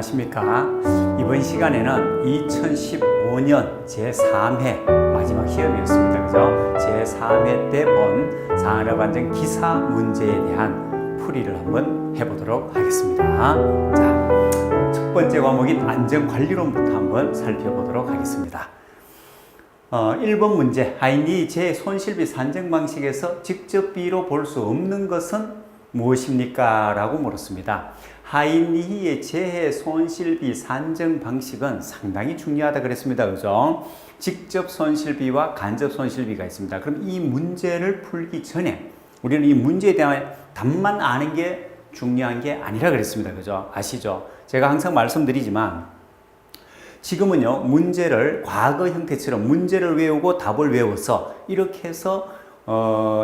안녕하십니까. 이번 시간에는 2015년 제3회 마지막 시험이었습니다. 그죠? 제3회 때 본 산업안전 기사 문제에 대한 풀이를 한번 해보도록 하겠습니다. 자, 첫 번째 과목인 안전관리론부터 한번 살펴보도록 하겠습니다. 1번 문제, 하인리 제 손실비 산정 방식에서 직접비로 볼 수 없는 것은 무엇입니까? 라고 물었습니다. 하인리의 재해 손실비 산정 방식은 상당히 중요하다 그랬습니다. 그죠? 직접 손실비와 간접 손실비가 있습니다. 그럼 이 문제를 풀기 전에 우리는 이 문제에 대한 답만 아는 게 중요한 게 아니라 그랬습니다. 그죠? 아시죠? 제가 항상 말씀드리지만 지금은요, 문제를 과거 형태처럼 문제를 외우고 답을 외워서 이렇게 해서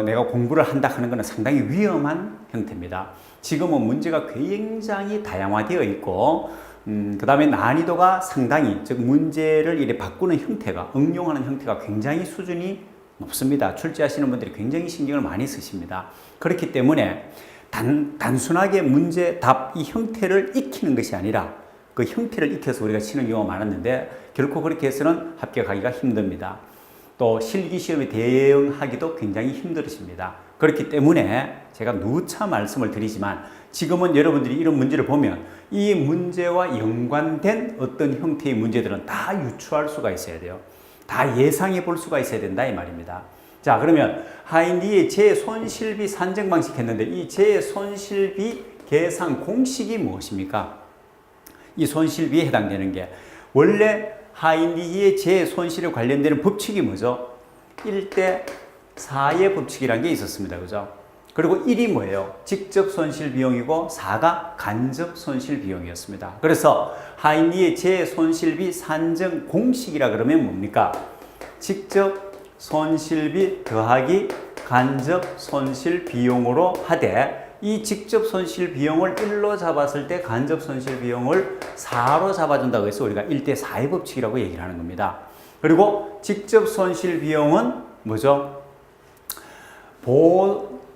내가 공부를 한다 하는 것은 상당히 위험한 형태입니다. 지금은 문제가 굉장히 다양화되어 있고, 그 다음에 난이도가 상당히, 즉, 문제를 이렇게 바꾸는 형태가, 응용하는 형태가 굉장히 수준이 높습니다. 출제하시는 분들이 굉장히 신경을 많이 쓰십니다. 그렇기 때문에 단순하게 문제, 답, 이 형태를 익히는 것이 아니라 그 형태를 익혀서 우리가 치는 경우가 많았는데 결코 그렇게 해서는 합격하기가 힘듭니다. 또 실기시험에 대응하기도 굉장히 힘들으십니다. 그렇기 때문에 제가 누차 말씀을 드리지만 지금은 여러분들이 이런 문제를 보면 이 문제와 연관된 어떤 형태의 문제들은 다 유추할 수가 있어야 돼요. 다 예상해 볼 수가 있어야 된다 이 말입니다. 자, 그러면 하인리의 재손실비 산정 방식 했는데 이 재손실비 계산 공식이 무엇입니까? 이 손실비에 해당되는 게 원래 하인리의 재손실에 관련되는 법칙이 뭐죠? 1대 4의 법칙이라는 게 있었습니다. 그죠? 그리고 1이 뭐예요? 직접 손실 비용이고 4가 간접 손실 비용이었습니다. 그래서 하인리의 재손실비 산정 공식이라 그러면 뭡니까? 직접 손실비 더하기 간접 손실 비용으로 하되 이 직접 손실 비용을 1로 잡았을 때 간접 손실 비용을 4로 잡아준다고 해서 우리가 1대 4의 법칙이라고 얘기를 하는 겁니다. 그리고 직접 손실 비용은 뭐죠?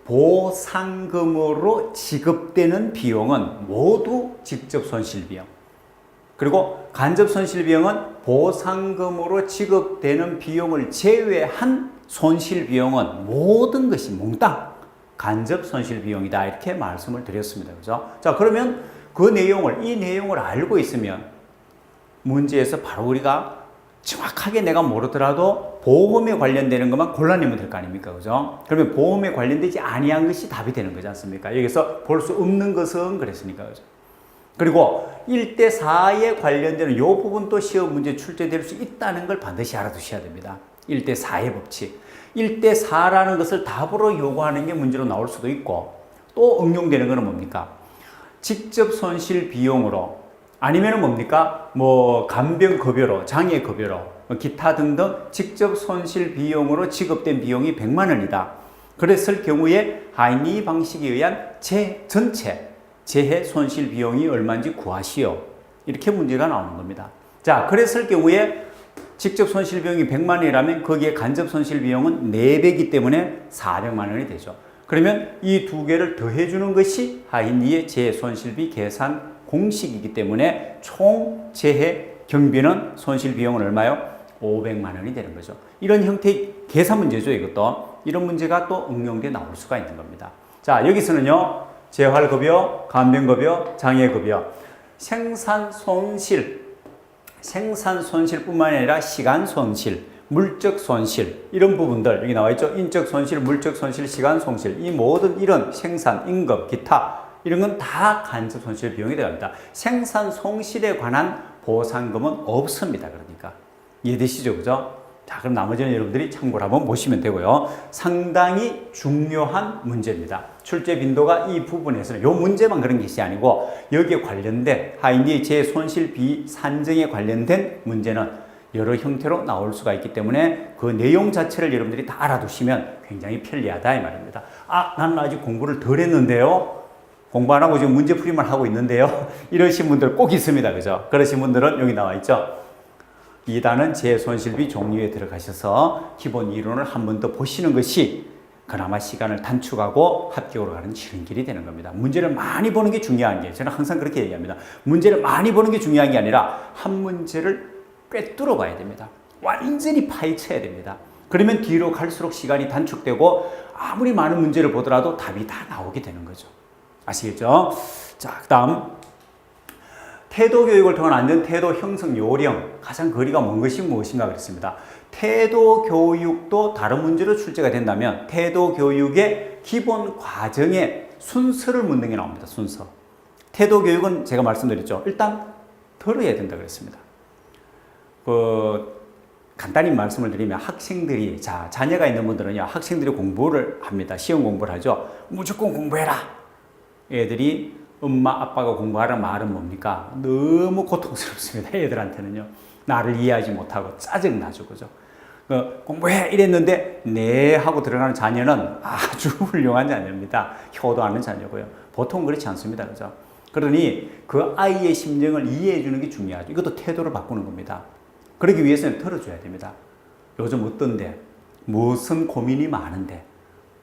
보상금으로 지급되는 비용은 모두 직접 손실 비용. 그리고 간접 손실 비용은 보상금으로 지급되는 비용을 제외한 손실 비용은 모든 것이 몽땅 간접 손실 비용이다. 이렇게 말씀을 드렸습니다. 그죠? 자, 그러면 이 내용을 알고 있으면 문제에서 바로 우리가 정확하게 내가 모르더라도 보험에 관련되는 것만 골라내면 될 거 아닙니까? 그죠? 그러면 보험에 관련되지 아니한 것이 답이 되는 거지 않습니까? 여기서 볼 수 없는 것은 그랬으니까. 그죠? 그리고 1대 4에 관련되는 이 부분도 시험 문제 출제될 수 있다는 걸 반드시 알아두셔야 됩니다. 1대 4의 법칙. 1대 4라는 것을 답으로 요구하는 게 문제로 나올 수도 있고 또 응용되는 것은 뭡니까? 직접 손실 비용으로 아니면 뭡니까? 간병급여로, 장애급여로, 기타 등등 직접 손실 비용으로 지급된 비용이 100만 원이다. 그랬을 경우에 하인리 방식에 의한 전체 재해 손실 비용이 얼마인지 구하시오. 이렇게 문제가 나오는 겁니다. 자, 그랬을 경우에 직접 손실 비용이 100만 원이라면 거기에 간접 손실 비용은 4배이기 때문에 400만 원이 되죠. 그러면 이 두 개를 더해주는 것이 하인리의 재해 손실비 계산 공식이기 때문에 총 재해 경비는 손실 비용은 얼마요? 500만 원이 되는 거죠. 이런 형태의 계산 문제죠. 이것도. 이런 문제가 또 응용돼 나올 수가 있는 겁니다. 자, 여기서는요. 재활급여, 간병급여, 장애급여, 생산 손실뿐만 아니라 시간 손실, 물적 손실 이런 부분들 여기 나와 있죠. 인적 손실, 물적 손실, 시간 손실 이 모든 이런 생산, 임금, 기타 이런 건 다 간접 손실 비용이 들어갑니다. 생산 손실에 관한 보상금은 없습니다. 그러니까 이해되시죠? 그죠? 자, 그럼 나머지는 여러분들이 참고를 한번 보시면 되고요. 상당히 중요한 문제입니다. 출제 빈도가 이 부분에서는 이 문제만 그런 것이 아니고 여기에 관련된 하인리 재손실비 산정에 관련된 문제는 여러 형태로 나올 수가 있기 때문에 그 내용 자체를 여러분들이 다 알아두시면 굉장히 편리하다 이 말입니다. 아, 나는 아직 공부를 덜 했는데요. 공부 안 하고 지금 문제풀이만 하고 있는데요. 이러신 분들 꼭 있습니다. 그죠? 그러신 분들은 여기 나와 있죠. 2단은 재손실비 종류에 들어가셔서 기본 이론을 한 번 더 보시는 것이 그나마 시간을 단축하고 합격으로 가는 지름길이 되는 겁니다. 문제를 많이 보는 게 중요한 게, 저는 항상 그렇게 얘기합니다. 문제를 많이 보는 게 중요한 게 아니라 한 문제를 꿰뚫어 봐야 됩니다. 완전히 파헤쳐야 됩니다. 그러면 뒤로 갈수록 시간이 단축되고 아무리 많은 문제를 보더라도 답이 다 나오게 되는 거죠. 아시겠죠? 자, 그 다음 태도 교육을 통한 안전 태도 형성 요령, 가장 거리가 먼 것이 무엇인가 그랬습니다. 태도 교육도 다른 문제로 출제가 된다면 태도 교육의 기본 과정의 순서를 묻는 게 나옵니다. 순서. 태도 교육은 제가 말씀드렸죠. 일단 들어야 된다 그랬습니다. 간단히 말씀을 드리면 학생들이, 자녀가 있는 분들은요, 학생들이 공부를 합니다. 시험 공부를 하죠. 무조건 공부해라. 애들이 엄마 아빠가 공부하라는 말은 뭡니까? 너무 고통스럽습니다. 애들한테는요. 나를 이해하지 못하고 짜증나죠. 그죠? 공부해 이랬는데 네 하고 들어가는 자녀는 아주 훌륭한 자녀입니다. 효도하는 자녀고요. 보통 그렇지 않습니다. 그죠? 그러니 그 아이의 심정을 이해해 주는 게 중요하죠. 이것도 태도를 바꾸는 겁니다. 그러기 위해서는 들어줘야 됩니다. 요즘 어떤데, 무슨 고민이 많은데,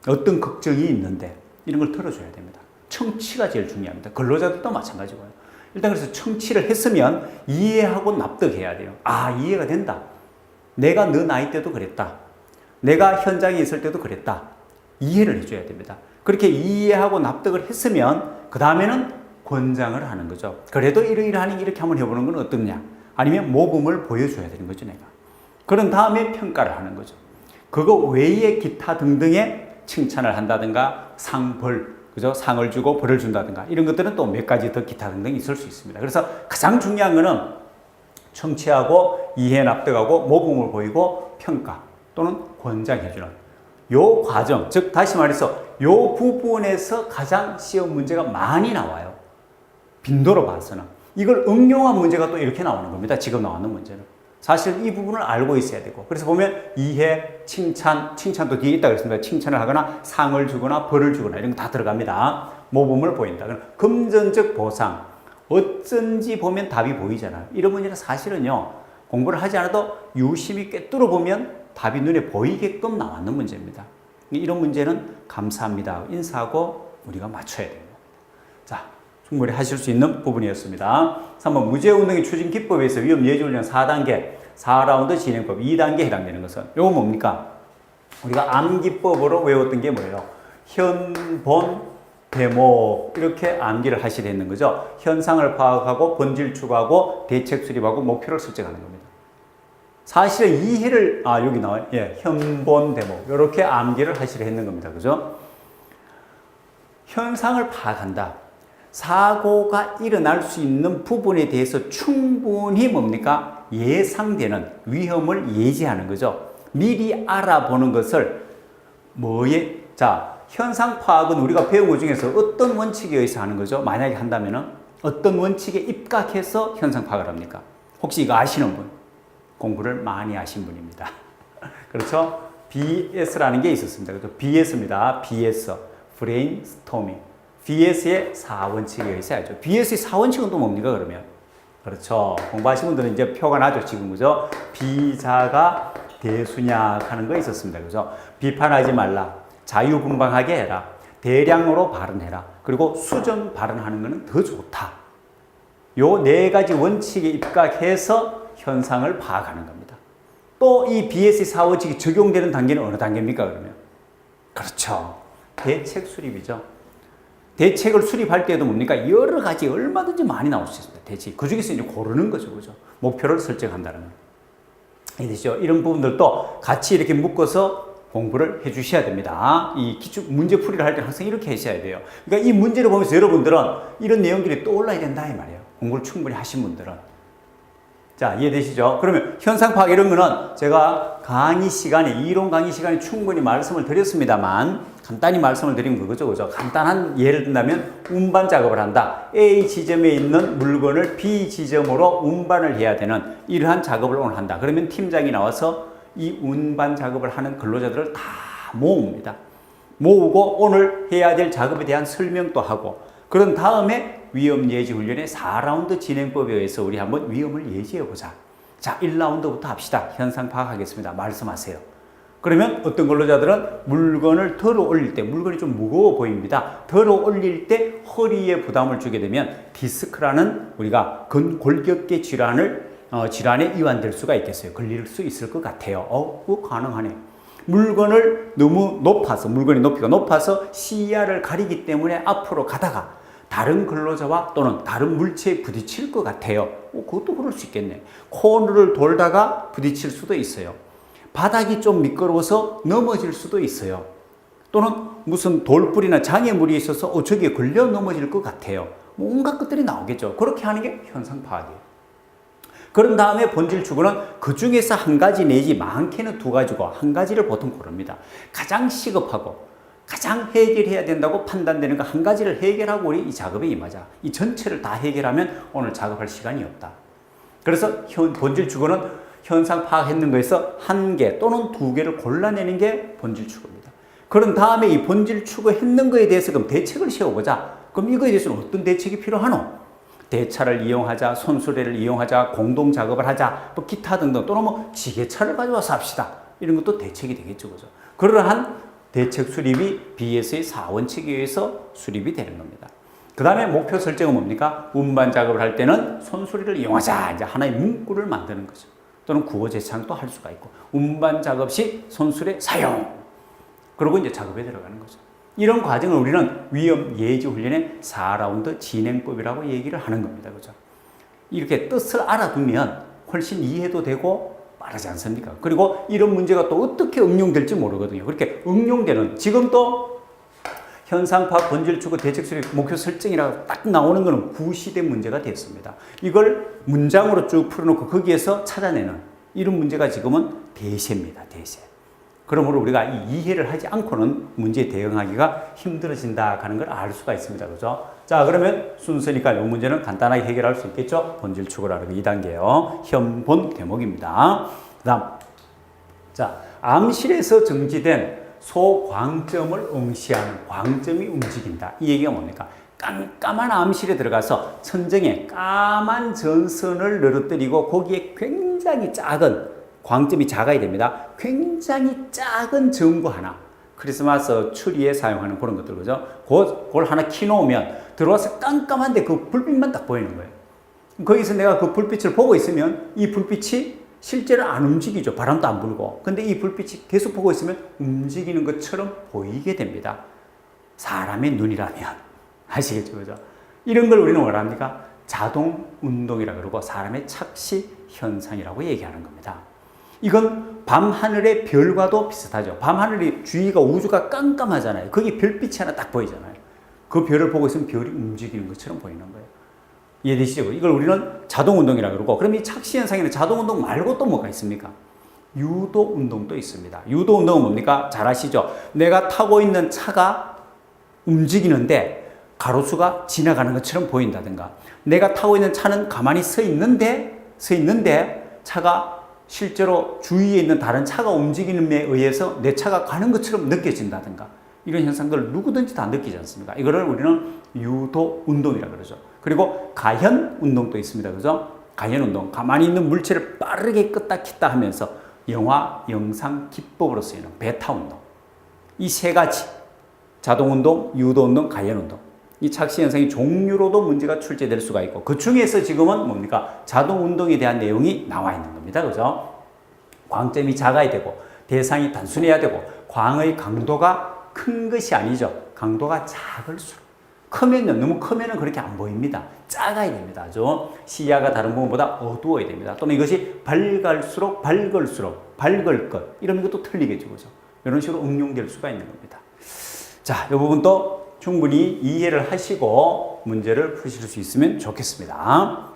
어떤 걱정이 있는데, 이런 걸 들어줘야 됩니다. 청취가 제일 중요합니다. 근로자들도 마찬가지고요. 일단 그래서 청취를 했으면 이해하고 납득해야 돼요. 아, 이해가 된다. 내가 너 나이 때도 그랬다. 내가 현장에 있을 때도 그랬다. 이해를 해줘야 됩니다. 그렇게 이해하고 납득을 했으면 그 다음에는 권장을 하는 거죠. 그래도 이러이러하니 이렇게 한번 해보는 건 어떻냐. 아니면 모범을 보여줘야 되는 거죠, 내가. 그런 다음에 평가를 하는 거죠. 그거 외에 기타 등등의 칭찬을 한다든가 상벌, 그죠? 상을 주고 벌을 준다든가 이런 것들은 또 몇 가지 더 기타 등등 있을 수 있습니다. 그래서 가장 중요한 거는 청취하고 이해 납득하고 모범을 보이고 평가 또는 권장해주는 요 과정, 즉 다시 말해서 요 부분에서 가장 시험 문제가 많이 나와요. 빈도로 봐서는. 이걸 응용한 문제가 또 이렇게 나오는 겁니다. 지금 나오는 문제는. 사실 이 부분을 알고 있어야 되고. 그래서 보면 이해, 칭찬도 뒤에 있다고 했습니다. 칭찬을 하거나 상을 주거나 벌을 주거나 이런 거 다 들어갑니다. 모범을 보인다. 금전적 보상. 어쩐지 보면 답이 보이잖아요. 이런 문제는 사실은요, 공부를 하지 않아도 유심히 꿰뚫어 보면 답이 눈에 보이게끔 나왔는 문제입니다. 이런 문제는 감사합니다. 인사하고 우리가 맞춰야 됩니다. 자, 충분히 하실 수 있는 부분이었습니다. 3번 무죄운동의 추진 기법에서 위험 예지 훈련 4단계, 4라운드 진행법 2단계에 해당되는 것은 이건 뭡니까? 우리가 암기법으로 외웠던 게 뭐예요? 현, 본, 대목 이렇게 암기를 하시려 했는 거죠. 현상을 파악하고 본질 추구하고 대책 수립하고 목표를 설정하는 겁니다. 사실은 이해를 여기 나와요. 예, 현, 본, 대목 이렇게 암기를 하시려 했는 겁니다. 그죠? 현상을 파악한다. 사고가 일어날 수 있는 부분에 대해서 충분히 뭡니까? 예상되는 위험을 예지하는 거죠. 미리 알아보는 것을 현상 파악은 우리가 배운 것 중에서 어떤 원칙에 의해서 하는 거죠? 만약에 한다면은 어떤 원칙에 입각해서 현상 파악을 합니까? 혹시 이거 아시는 분? 공부를 많이 하신 분입니다. 그렇죠? BS라는 게 있었습니다. 그렇죠? BS입니다. BS. 브레인스토밍. BS의 4원칙에 의해서 하죠. BS의 4원칙은 또 뭡니까, 그러면? 그렇죠. 공부하신 분들은 이제 표가 나죠, 지금. 그죠? 비자가 대순약 하는 거 있었습니다. 그죠? 비판하지 말라. 자유분방하게 해라. 대량으로 발언해라. 그리고 수정 발언하는 거는 더 좋다. 요 네 가지 원칙에 입각해서 현상을 파악하는 겁니다. 또 이 BS의 4원칙이 적용되는 단계는 어느 단계입니까, 그러면? 그렇죠. 대책 수립이죠. 대책을 수립할 때도 뭡니까? 여러 가지 얼마든지 많이 나올 수 있습니다. 대책. 그 중에서 이제 고르는 거죠. 그죠? 목표를 설정한다는 거. 이해되시죠? 이런 부분들도 같이 이렇게 묶어서 공부를 해 주셔야 됩니다. 이 기출 문제 풀이를 할 때 항상 이렇게 하셔야 돼요. 그러니까 이 문제를 보면서 여러분들은 이런 내용들이 떠올라야 된다 이 말이에요. 공부를 충분히 하신 분들은. 자, 이해되시죠? 그러면 현상 파악 이런 거는 제가 이론 강의 시간에 충분히 말씀을 드렸습니다만 간단히 말씀을 드린 그거죠. 그죠? 간단한 예를 든다면 운반 작업을 한다. A 지점에 있는 물건을 B 지점으로 운반을 해야 되는 이러한 작업을 오늘 한다. 그러면 팀장이 나와서 이 운반 작업을 하는 근로자들을 다 모읍니다. 모으고 오늘 해야 될 작업에 대한 설명도 하고 그런 다음에 위험 예지 훈련의 4라운드 진행법에 의해서 우리 한번 위험을 예지해 보자. 자, 1라운드부터 합시다. 현상 파악하겠습니다. 말씀하세요. 그러면 어떤 근로자들은 물건을 들어 올릴 때, 물건이 좀 무거워 보입니다. 들어 올릴 때 허리에 부담을 주게 되면 디스크라는 우리가 근골격계 질환에 이완될 수가 있겠어요. 걸릴 수 있을 것 같아요. 그거 가능하네. 물건을 너무 높아서, 물건의 높이가 높아서 시야를 가리기 때문에 앞으로 가다가 다른 근로자와 또는 다른 물체에 부딪힐 것 같아요. 그것도 그럴 수 있겠네. 코너를 돌다가 부딪힐 수도 있어요. 바닥이 좀 미끄러워서 넘어질 수도 있어요. 또는 무슨 돌불이나 장애물이 있어서 저기에 걸려 넘어질 것 같아요. 온갖 것들이 나오겠죠. 그렇게 하는 게 현상 파악이에요. 그런 다음에 본질 추구는 그 중에서 한 가지 내지 많게는 두 가지고 한 가지를 보통 고릅니다. 가장 시급하고 가장 해결해야 된다고 판단되는 거 한 가지를 해결하고 우리 이 작업에 임하자. 이 전체를 다 해결하면 오늘 작업할 시간이 없다. 그래서 본질 추구는 현상 파악했는 거에서 한 개 또는 두 개를 골라내는 게 본질 추구입니다. 그런 다음에 이 본질 추구했는 거에 대해서 그럼 대책을 세워보자. 그럼 이거에 대해서는 어떤 대책이 필요하노? 대차를 이용하자, 손수레를 이용하자, 공동 작업을 하자, 뭐 기타 등등 또는 뭐 지게차를 가져와서 합시다. 이런 것도 대책이 되겠죠, 그죠? 그러한 대책 수립이 BS의 4원칙에 의해서 수립이 되는 겁니다. 그 다음에 목표 설정은 뭡니까? 운반 작업을 할 때는 손수레를 이용하자. 이제 하나의 문구를 만드는 거죠. 또는 구호 제창도 할 수가 있고, 운반 작업 시 손수레 사용. 그리고 이제 작업에 들어가는 거죠. 이런 과정을 우리는 위험 예지 훈련의 4라운드 진행법이라고 얘기를 하는 겁니다. 그죠? 이렇게 뜻을 알아두면 훨씬 이해도 되고 빠르지 않습니까? 그리고 이런 문제가 또 어떻게 응용될지 모르거든요. 그렇게 응용되는, 지금 또 현상 파악, 본질 추구, 대책 수립, 목표 설정이라고 딱 나오는 것은 구시대 문제가 됐습니다. 이걸 문장으로 쭉 풀어놓고 거기에서 찾아내는 이런 문제가 지금은 대세입니다. 대세. 그러므로 우리가 이 이해를 하지 않고는 문제에 대응하기가 힘들어진다 하는 걸 알 수가 있습니다. 그죠? 자, 그러면 순서니까 이 문제는 간단하게 해결할 수 있겠죠? 본질 추구라는 2단계요. 현본 대목입니다. 그 다음. 자, 암실에서 정지된 소광점을 응시하는 광점이 움직인다. 이 얘기가 뭡니까? 깜깜한 암실에 들어가서 천정에 까만 전선을 늘어뜨리고 거기에 굉장히 작은 광점이 작아야 됩니다. 굉장히 작은 전구 하나. 크리스마스 추리에 사용하는 그런 것들, 그죠? 그걸 하나 켜놓으면 들어와서 깜깜한데 그 불빛만 딱 보이는 거예요. 거기서 내가 그 불빛을 보고 있으면 이 불빛이 실제로 안 움직이죠. 바람도 안 불고. 근데 이 불빛이 계속 보고 있으면 움직이는 것처럼 보이게 됩니다. 사람의 눈이라면. 아시겠죠? 그죠? 이런 걸 우리는 뭐라 합니까? 자동 운동이라고 그러고 사람의 착시 현상이라고 얘기하는 겁니다. 이건 밤하늘의 별과도 비슷하죠. 밤하늘이 주위가 우주가 깜깜하잖아요. 거기 별빛이 하나 딱 보이잖아요. 그 별을 보고 있으면 별이 움직이는 것처럼 보이는 거예요. 이해되시죠? 이걸 우리는 자동운동이라고 그러고, 그럼 이 착시현상에는 자동운동 말고 또 뭐가 있습니까? 유도운동도 있습니다. 유도운동은 뭡니까? 잘 아시죠? 내가 타고 있는 차가 움직이는데 가로수가 지나가는 것처럼 보인다든가, 내가 타고 있는 차는 가만히 서 있는데 차가 실제로 주위에 있는 다른 차가 움직임에 의해서 내 차가 가는 것처럼 느껴진다든가, 이런 현상들을 누구든지 다 느끼지 않습니까? 이거를 우리는 유도 운동이라고 그러죠. 그리고 가현 운동도 있습니다. 그죠? 가현 운동. 가만히 있는 물체를 빠르게 끄다 켰다 하면서 영화, 영상, 기법으로 쓰이는 베타 운동. 이 세 가지. 자동 운동, 유도 운동, 가현 운동. 이 착시 현상이 종류로도 문제가 출제될 수가 있고, 그 중에서 지금은 뭡니까? 자동 운동에 대한 내용이 나와 있는 겁니다. 그죠? 광점이 작아야 되고, 대상이 단순해야 되고, 광의 강도가 큰 것이 아니죠. 강도가 작을수록. 크면요, 너무 크면은 그렇게 안 보입니다. 작아야 됩니다. 아주 시야가 다른 부분보다 어두워야 됩니다. 또는 이것이 밝을수록 밝을 것, 이런 것도 틀리겠죠. 그죠? 이런 식으로 응용될 수가 있는 겁니다. 자, 이 부분도 충분히 이해를 하시고 문제를 푸실 수 있으면 좋겠습니다.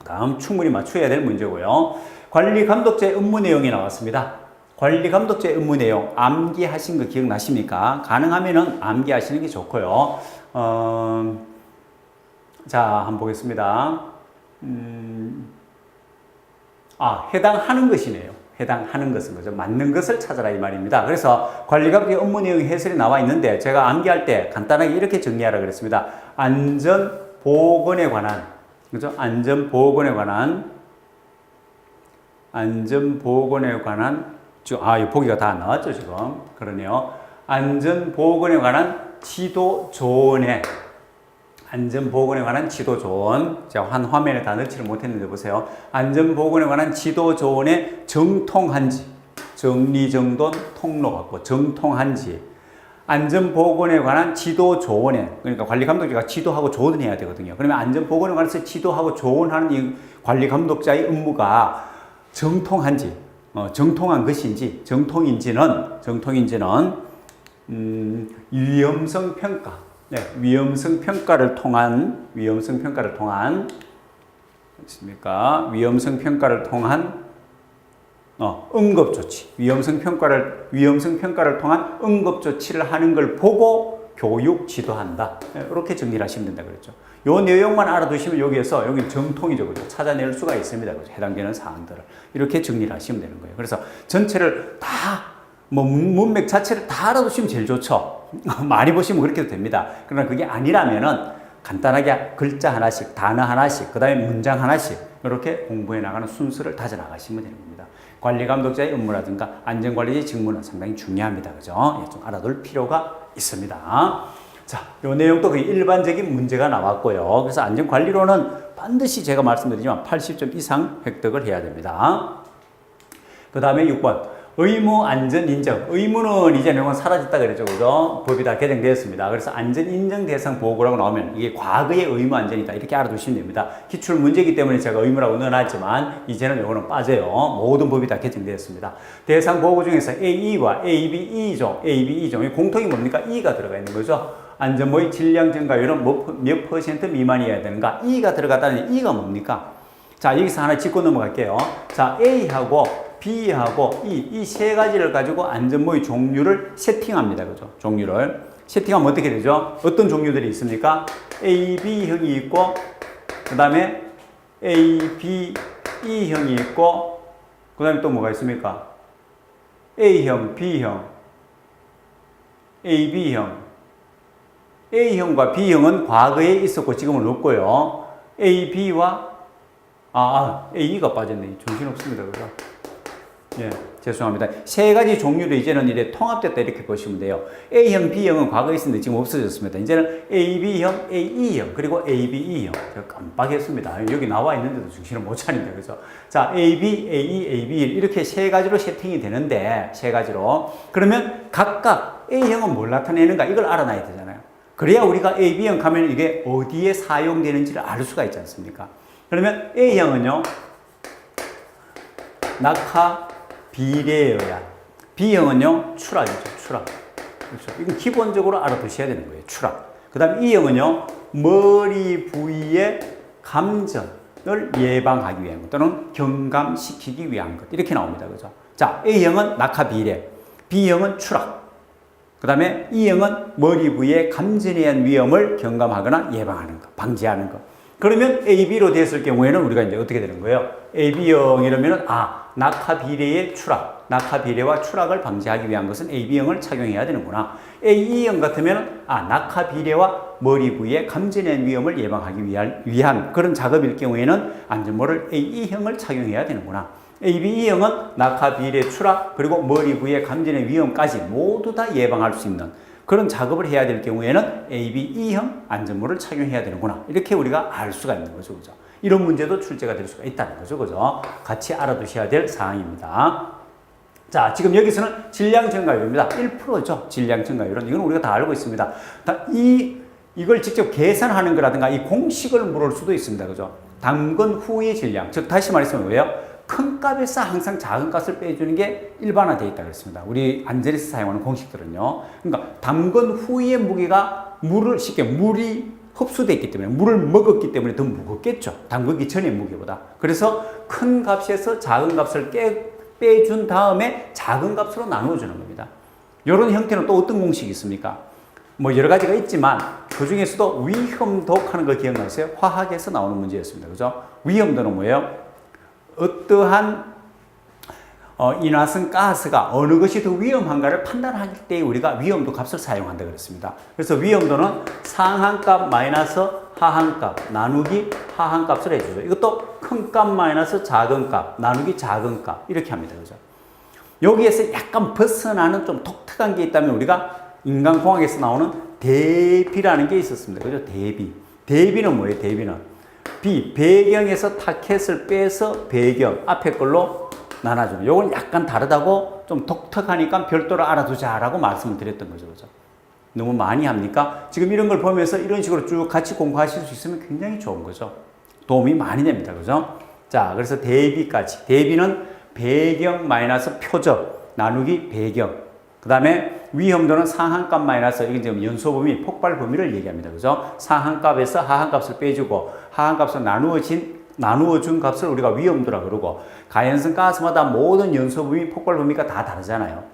다음 충분히 맞춰야 될 문제고요. 관리감독제 업무 내용이 나왔습니다. 관리감독제 업무 내용 암기하신 거 기억나십니까? 가능하면은 암기하시는 게 좋고요. 자, 한번 보겠습니다. 해당하는 것이네요. 해당하는 것은 거죠. 맞는 것을 찾아라 이 말입니다. 그래서 관리감독 업무 내용 해설이 나와 있는데 제가 암기할 때 간단하게 이렇게 정리하라 그랬습니다. 안전보건에 관한, 그죠? 안전보건에 관한 이 보기가 다 나왔죠, 지금. 그러네요. 안전보건에 관한 지도조언에, 안전보건에 관한 지도조언. 제가 한 화면에 다 넣지를 못했는데 보세요. 안전보건에 관한 지도조언에 정통한지, 정리정돈 통로 같고, 정통한지. 안전보건에 관한 지도조언에, 그러니까 관리감독자가 지도하고 조언해야 되거든요. 그러면 안전보건에 관해서 지도하고 조언하는 이 관리감독자의 업무가 정통한지, 정통한 것인지, 정통인지는 위험성 평가, 위험성 평가를 통한 응급조치, 위험성 평가를 통한 응급조치를 하는 걸 보고 교육 지도한다. 이렇게 정리를 하시면 된다 그랬죠. 요 내용만 알아두시면 여기에서 여기 정통이죠, 그죠? 찾아낼 수가 있습니다, 그죠? 해당되는 사항들을 이렇게 정리를 하시면 되는 거예요. 그래서 전체를 다 문맥 자체를 다 알아두시면 제일 좋죠. 많이 보시면 그렇게도 됩니다. 그러나 그게 아니라면은 간단하게 글자 하나씩, 단어 하나씩, 그 다음에 문장 하나씩 이렇게 공부해 나가는 순서를 다져 나가시면 되는 겁니다. 관리감독자의 업무라든가 안전관리의 직무는 상당히 중요합니다. 그죠? 좀 알아둘 필요가 있습니다. 자, 요 내용도 거의 일반적인 문제가 나왔고요. 그래서 안전관리로는 반드시 제가 말씀드리지만 80점 이상 획득을 해야 됩니다. 그 다음에 6번. 의무 안전 인정. 의무는 이제 내용은 사라졌다 그랬죠. 그죠? 법이 다 개정되었습니다. 그래서 안전 인정 대상 보고라고 나오면 이게 과거의 의무 안전이다. 이렇게 알아두시면 됩니다. 기출 문제이기 때문에 제가 의무라고 넣어놨지만 이제는 이거는 빠져요. 모든 법이 다 개정되었습니다. 대상 보고 중에서 AE와 AB, E종. 공통이 뭡니까? E가 들어가 있는 거죠. 안전모의 질량 증가율은 몇 퍼센트 미만이어야 되는가? E가 들어갔다는 E가 뭡니까? 자, 여기서 하나 짚고 넘어갈게요. 자, A하고 B하고 이 세 가지를 가지고 안전모의 종류를 세팅합니다. 그죠? 종류를. 세팅하면 어떻게 되죠? 어떤 종류들이 있습니까? A, B형이 있고, 그 다음에 A, B, E형이 있고, 그 다음에 또 뭐가 있습니까? A형, B형, A, B형. A형과 B형은 과거에 있었고 지금은 없고요. A, B와 A가 빠졌네. 정신없습니다. 그죠? 예, 죄송합니다. 세 가지 종류로 이제는 이제 통합됐다 이렇게 보시면 돼요. A형, B형은 과거에 있었는데 지금 없어졌습니다. 이제는 AB형, AE형, 그리고 ABE형. 제가 깜빡했습니다. 여기 나와 있는데도 정신을 못 차린다. 그죠? 자, AB, AE, AB1 이렇게 세 가지로 세팅이 되는데, 세 가지로. 그러면 각각 A형은 뭘 나타내는가 이걸 알아놔야 되잖아요. 그래야 우리가 AB형 가면 이게 어디에 사용되는지를 알 수가 있지 않습니까? 그러면 A형은요, 낙하 비례여야. B형은요, 추락이죠, 추락. 그렇죠. 이건 기본적으로 알아두셔야 되는 거예요, 추락. 그 다음 E형은요, 머리 부위의 감전을 예방하기 위한 것 또는 경감시키기 위한 것. 이렇게 나옵니다, 그죠? 자, A형은 낙하 비례, B형은 추락. 그 다음에 E형은 머리 부위의 감전에 의한 위험을 경감하거나 예방하는 것, 방지하는 것. 그러면 AB로 됐을 경우에는 우리가 이제 어떻게 되는 거예요? AB형이라면은, 낙하 비례의 추락, 낙하 비례와 추락을 방지하기 위한 것은 AB형을 착용해야 되는구나. AE형 같으면, 낙하 비례와 머리 부위의 감전의 위험을 예방하기 위한 그런 작업일 경우에는 안전모를 AE형을 착용해야 되는구나. ABE형은 낙하 비례 추락, 그리고 머리 부위의 감전의 위험까지 모두 다 예방할 수 있는 그런 작업을 해야 될 경우에는 ABE형 안전모를 착용해야 되는구나. 이렇게 우리가 알 수가 있는 거죠. 그죠? 이런 문제도 출제가 될 수가 있다는 거죠. 그죠? 같이 알아두셔야 될 사항입니다. 자, 지금 여기서는 질량 증가율입니다. 1%죠. 질량 증가율은. 이건 우리가 다 알고 있습니다. 이걸 직접 계산하는 거라든가 이 공식을 물을 수도 있습니다. 그죠? 담근 후의 질량. 즉, 다시 말해서 뭐예요? 큰 값에서 항상 작은 값을 빼주는 게 일반화되어 있다고 했습니다. 우리 안전에서 사용하는 공식들은요. 그러니까 담근 후의 무게가 물이 흡수되어 있기 때문에, 물을 먹었기 때문에 더 무겁겠죠. 담그기 전의 무게보다. 그래서 큰 값에서 작은 값을 빼준 다음에 작은 값으로 나누어주는 겁니다. 이런 형태는 또 어떤 공식이 있습니까? 뭐 여러 가지가 있지만 그 중에서도 위험독 하는 거 기억나세요? 화학에서 나오는 문제였습니다. 그죠? 위험도는 뭐예요? 어떠한 인화성 가스가 어느 것이 더 위험한가를 판단할 때 우리가 위험도 값을 사용한다 그랬습니다. 그래서 위험도는 상한값 마이너스 하한값 나누기 하한값을 해주죠. 이것도 큰 값 마이너스 작은 값 나누기 작은 값 이렇게 합니다. 그죠? 여기에서 약간 벗어나는 좀 독특한 게 있다면 우리가 인간공학에서 나오는 대비라는 게 있었습니다. 그죠? 대비. 대비는 뭐예요? 대비는 배경에서 타켓을 빼서 배경 앞에 걸로 나눠주는. 요건 약간 다르다고 좀 독특하니까 별도로 알아두자라고 말씀을 드렸던 거죠. 그죠? 너무 많이 합니까? 지금 이런 걸 보면서 이런 식으로 쭉 같이 공부하실 수 있으면 굉장히 좋은 거죠. 도움이 많이 됩니다. 그죠? 자, 그래서 대비까지. 대비는 배경 마이너스 표적 나누기 배경. 그 다음에 위험도는 상한값 마이너스, 이게 지금 연소 범위, 폭발 범위를 얘기합니다. 그죠? 상한값에서 하한값을 빼주고, 하한값을 나누어준 값을 우리가 위험도라 그러고, 가연성 가스마다 모든 연소 범위, 폭발 범위가 다 다르잖아요.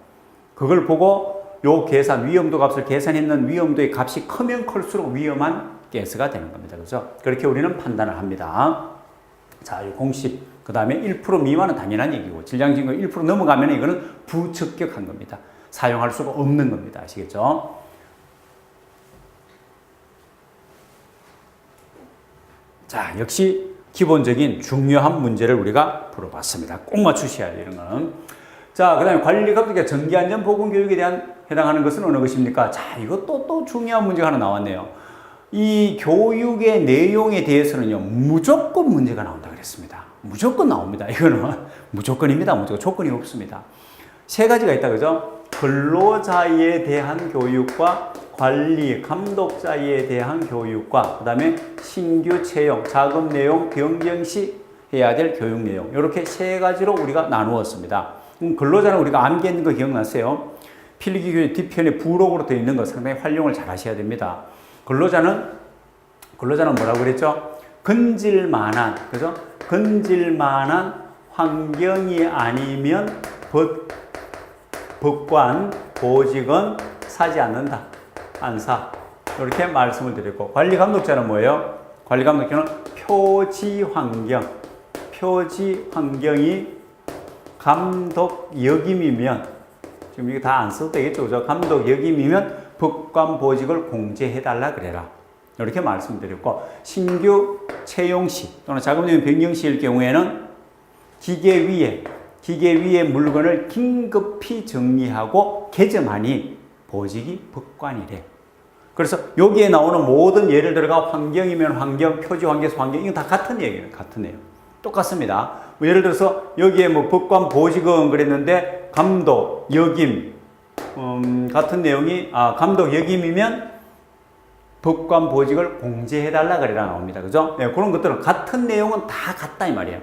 그걸 보고 요 계산, 위험도 값을 계산했는 위험도의 값이 크면 클수록 위험한 가스가 되는 겁니다. 그죠? 그렇게 우리는 판단을 합니다. 자, 이 공식. 그 다음에 1% 미만은 당연한 얘기고, 질량증거 1% 넘어가면 이거는 부적격한 겁니다. 사용할 수가 없는 겁니다. 아시겠죠? 자, 역시 기본적인 중요한 문제를 우리가 풀어봤습니다. 꼭 맞추셔야 돼요, 이런 거는. 자, 그 다음에 관리감독과 전기안전보건교육에 대한 해당하는 것은 어느 것입니까? 자, 이것도 또 중요한 문제가 하나 나왔네요. 이 교육의 내용에 대해서는요, 무조건 문제가 나온다 그랬습니다. 무조건 나옵니다. 이거는 무조건입니다. 무조건 조건이 없습니다. 세 가지가 있다, 그죠? 근로자에 대한 교육과 관리, 감독자에 대한 교육과 그 다음에 신규 채용, 작업 내용 변경 시 해야 될 교육 내용, 이렇게 세 가지로 우리가 나누었습니다. 근로자는 우리가 암기했는 거 기억나세요? 필기교재 뒤편에 부록으로 되어 있는 거 상당히 활용을 잘 하셔야 됩니다. 근로자는 뭐라고 그랬죠? 건질만한, 그죠? 건질만한 환경이 아니면 법관, 보직은 사지 않는다. 안 사. 이렇게 말씀을 드렸고, 관리감독자는 뭐예요? 관리감독자는 표지 환경이 감독 역임이면, 지금 이거 다 안 써도 되겠죠? 그죠? 감독 역임이면 법관 보직을 공제해달라 그래라. 이렇게 말씀드렸고, 신규 채용 시 또는 자금내용 변경 시일 경우에는 기계 위에 물건을 긴급히 정리하고 개점하니 보직이 법관이래. 그래서 여기에 나오는 모든 예를 들어가 환경이면 환경, 표지 환경에서 환경, 이건 다 같은 얘기예요. 같은 내용. 똑같습니다. 뭐 예를 들어서 여기에 뭐 법관 보직은 그랬는데 감독, 역임, 같은 내용이, 감독 역임이면 법관 보직을 공제해달라 그래라 나옵니다. 그죠? 네, 그런 것들은 같은 내용은 다 같다 이 말이에요.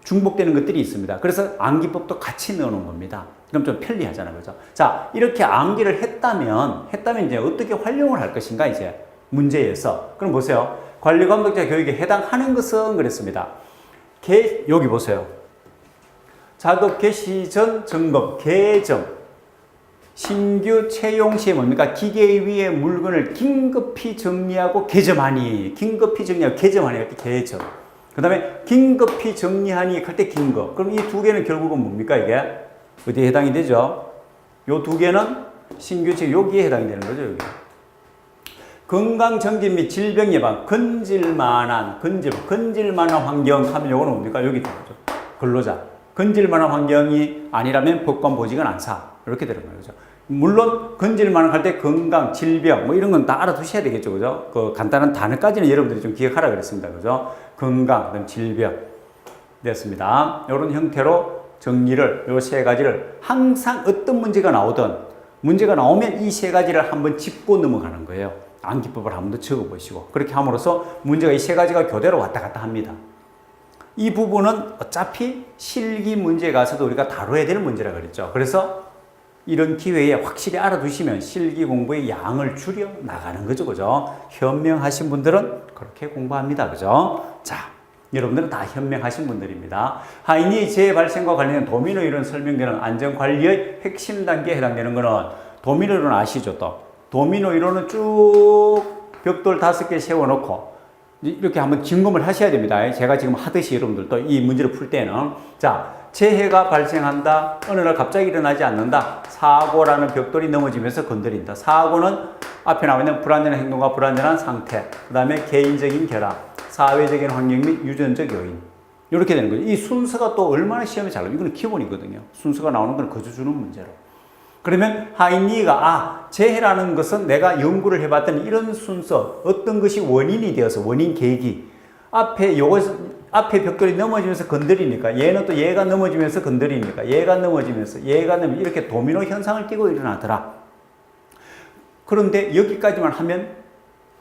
중복되는 것들이 있습니다. 그래서 암기법도 같이 넣어놓은 겁니다. 그럼 좀 편리하잖아요. 그죠? 자, 이렇게 암기를 했다면 이제 어떻게 활용을 할 것인가, 이제 문제에서. 그럼 보세요. 관리감독자 교육에 해당하는 것은 그랬습니다. 여기 보세요. 작업 개시 전 점검, 개점. 신규 채용 시에 뭡니까? 기계 위에 물건을 긴급히 정리하고 개점하니. 이렇게 개점. 그 다음에 긴급히 정리하니 할 때 긴급. 그럼 이 두 개는 결국은 뭡니까, 이게? 어디에 해당이 되죠? 요 두 개는 신규 채용, 여기에 해당이 되는 거죠, 여기. 건강 정진 및 질병 예방, 건질만한 환경 하면 요거는 뭡니까? 여기 들어오죠. 근로자. 건질만한 환경이 아니라면 법관 보직은 안 사. 이렇게 되는 거죠. 물론 건질만한 할 때 건강, 질병 뭐 이런 건 다 알아두셔야 되겠죠. 그죠? 그 간단한 단어까지는 여러분들이 좀 기억하라 그랬습니다. 그죠? 건강, 그다음 질병 됐습니다. 이런 형태로 정리를, 요 세 가지를 항상 어떤 문제가 나오든 문제가 나오면 이 세 가지를 한번 짚고 넘어가는 거예요. 암기법을 한번 더 적어보시고, 그렇게 함으로써 문제가 이 세 가지가 교대로 왔다 갔다 합니다. 이 부분은 어차피 실기 문제에 가서도 우리가 다뤄야 될 문제라 그랬죠. 그래서 이런 기회에 확실히 알아두시면 실기 공부의 양을 줄여 나가는 거죠. 그죠? 현명하신 분들은 그렇게 공부합니다. 그죠? 자, 여러분들은 다 현명하신 분들입니다. 하인이 재발생과 관련된 도미노 이론 설명되는 안전관리의 핵심 단계에 해당되는 거는 도미노 이론 아시죠? 또 도미노 이론은 쭉 벽돌 5개 세워놓고 이렇게 한번 점검을 하셔야 됩니다. 제가 지금 하듯이 여러분들도 이 문제를 풀 때는, 자, 재해가 발생한다. 어느 날 갑자기 일어나지 않는다. 사고라는 벽돌이 넘어지면서 건드린다. 사고는 앞에 나와 있는 불안전한 행동과 불안전한 상태, 그 다음에 개인적인 결함, 사회적인 환경 및 유전적 요인, 이렇게 되는 거죠. 이 순서가 또 얼마나 시험에 잘 나와요. 이거는 기본이거든요. 순서가 나오는 건 거저 주는 문제로. 그러면 하인이가 재해라는 것은 내가 연구를 해봤더니 이런 순서, 어떤 것이 원인이 되어서 원인 계기, 앞에 벽돌이 넘어지면서 건드리니까 얘는 또 얘가 넘어지면서 건드리니까 얘가 넘어지면서 이렇게 도미노 현상을 띠고 일어나더라. 그런데 여기까지만 하면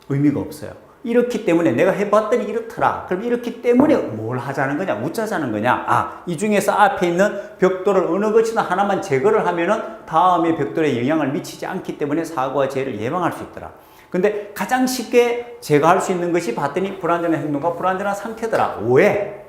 의미가 없어요. 이렇기 때문에 내가 해봤더니 이렇더라. 그럼 이렇기 때문에 뭘 하자는 거냐? 묻자자는 거냐? 이 중에서 앞에 있는 벽돌을 어느 것이나 하나만 제거를 하면은 다음에 벽돌에 영향을 미치지 않기 때문에 사고와 재해를 예방할 수 있더라. 근데 가장 쉽게 제거할 수 있는 것이 봤더니 불완전한 행동과 불완전한 상태더라. 오해.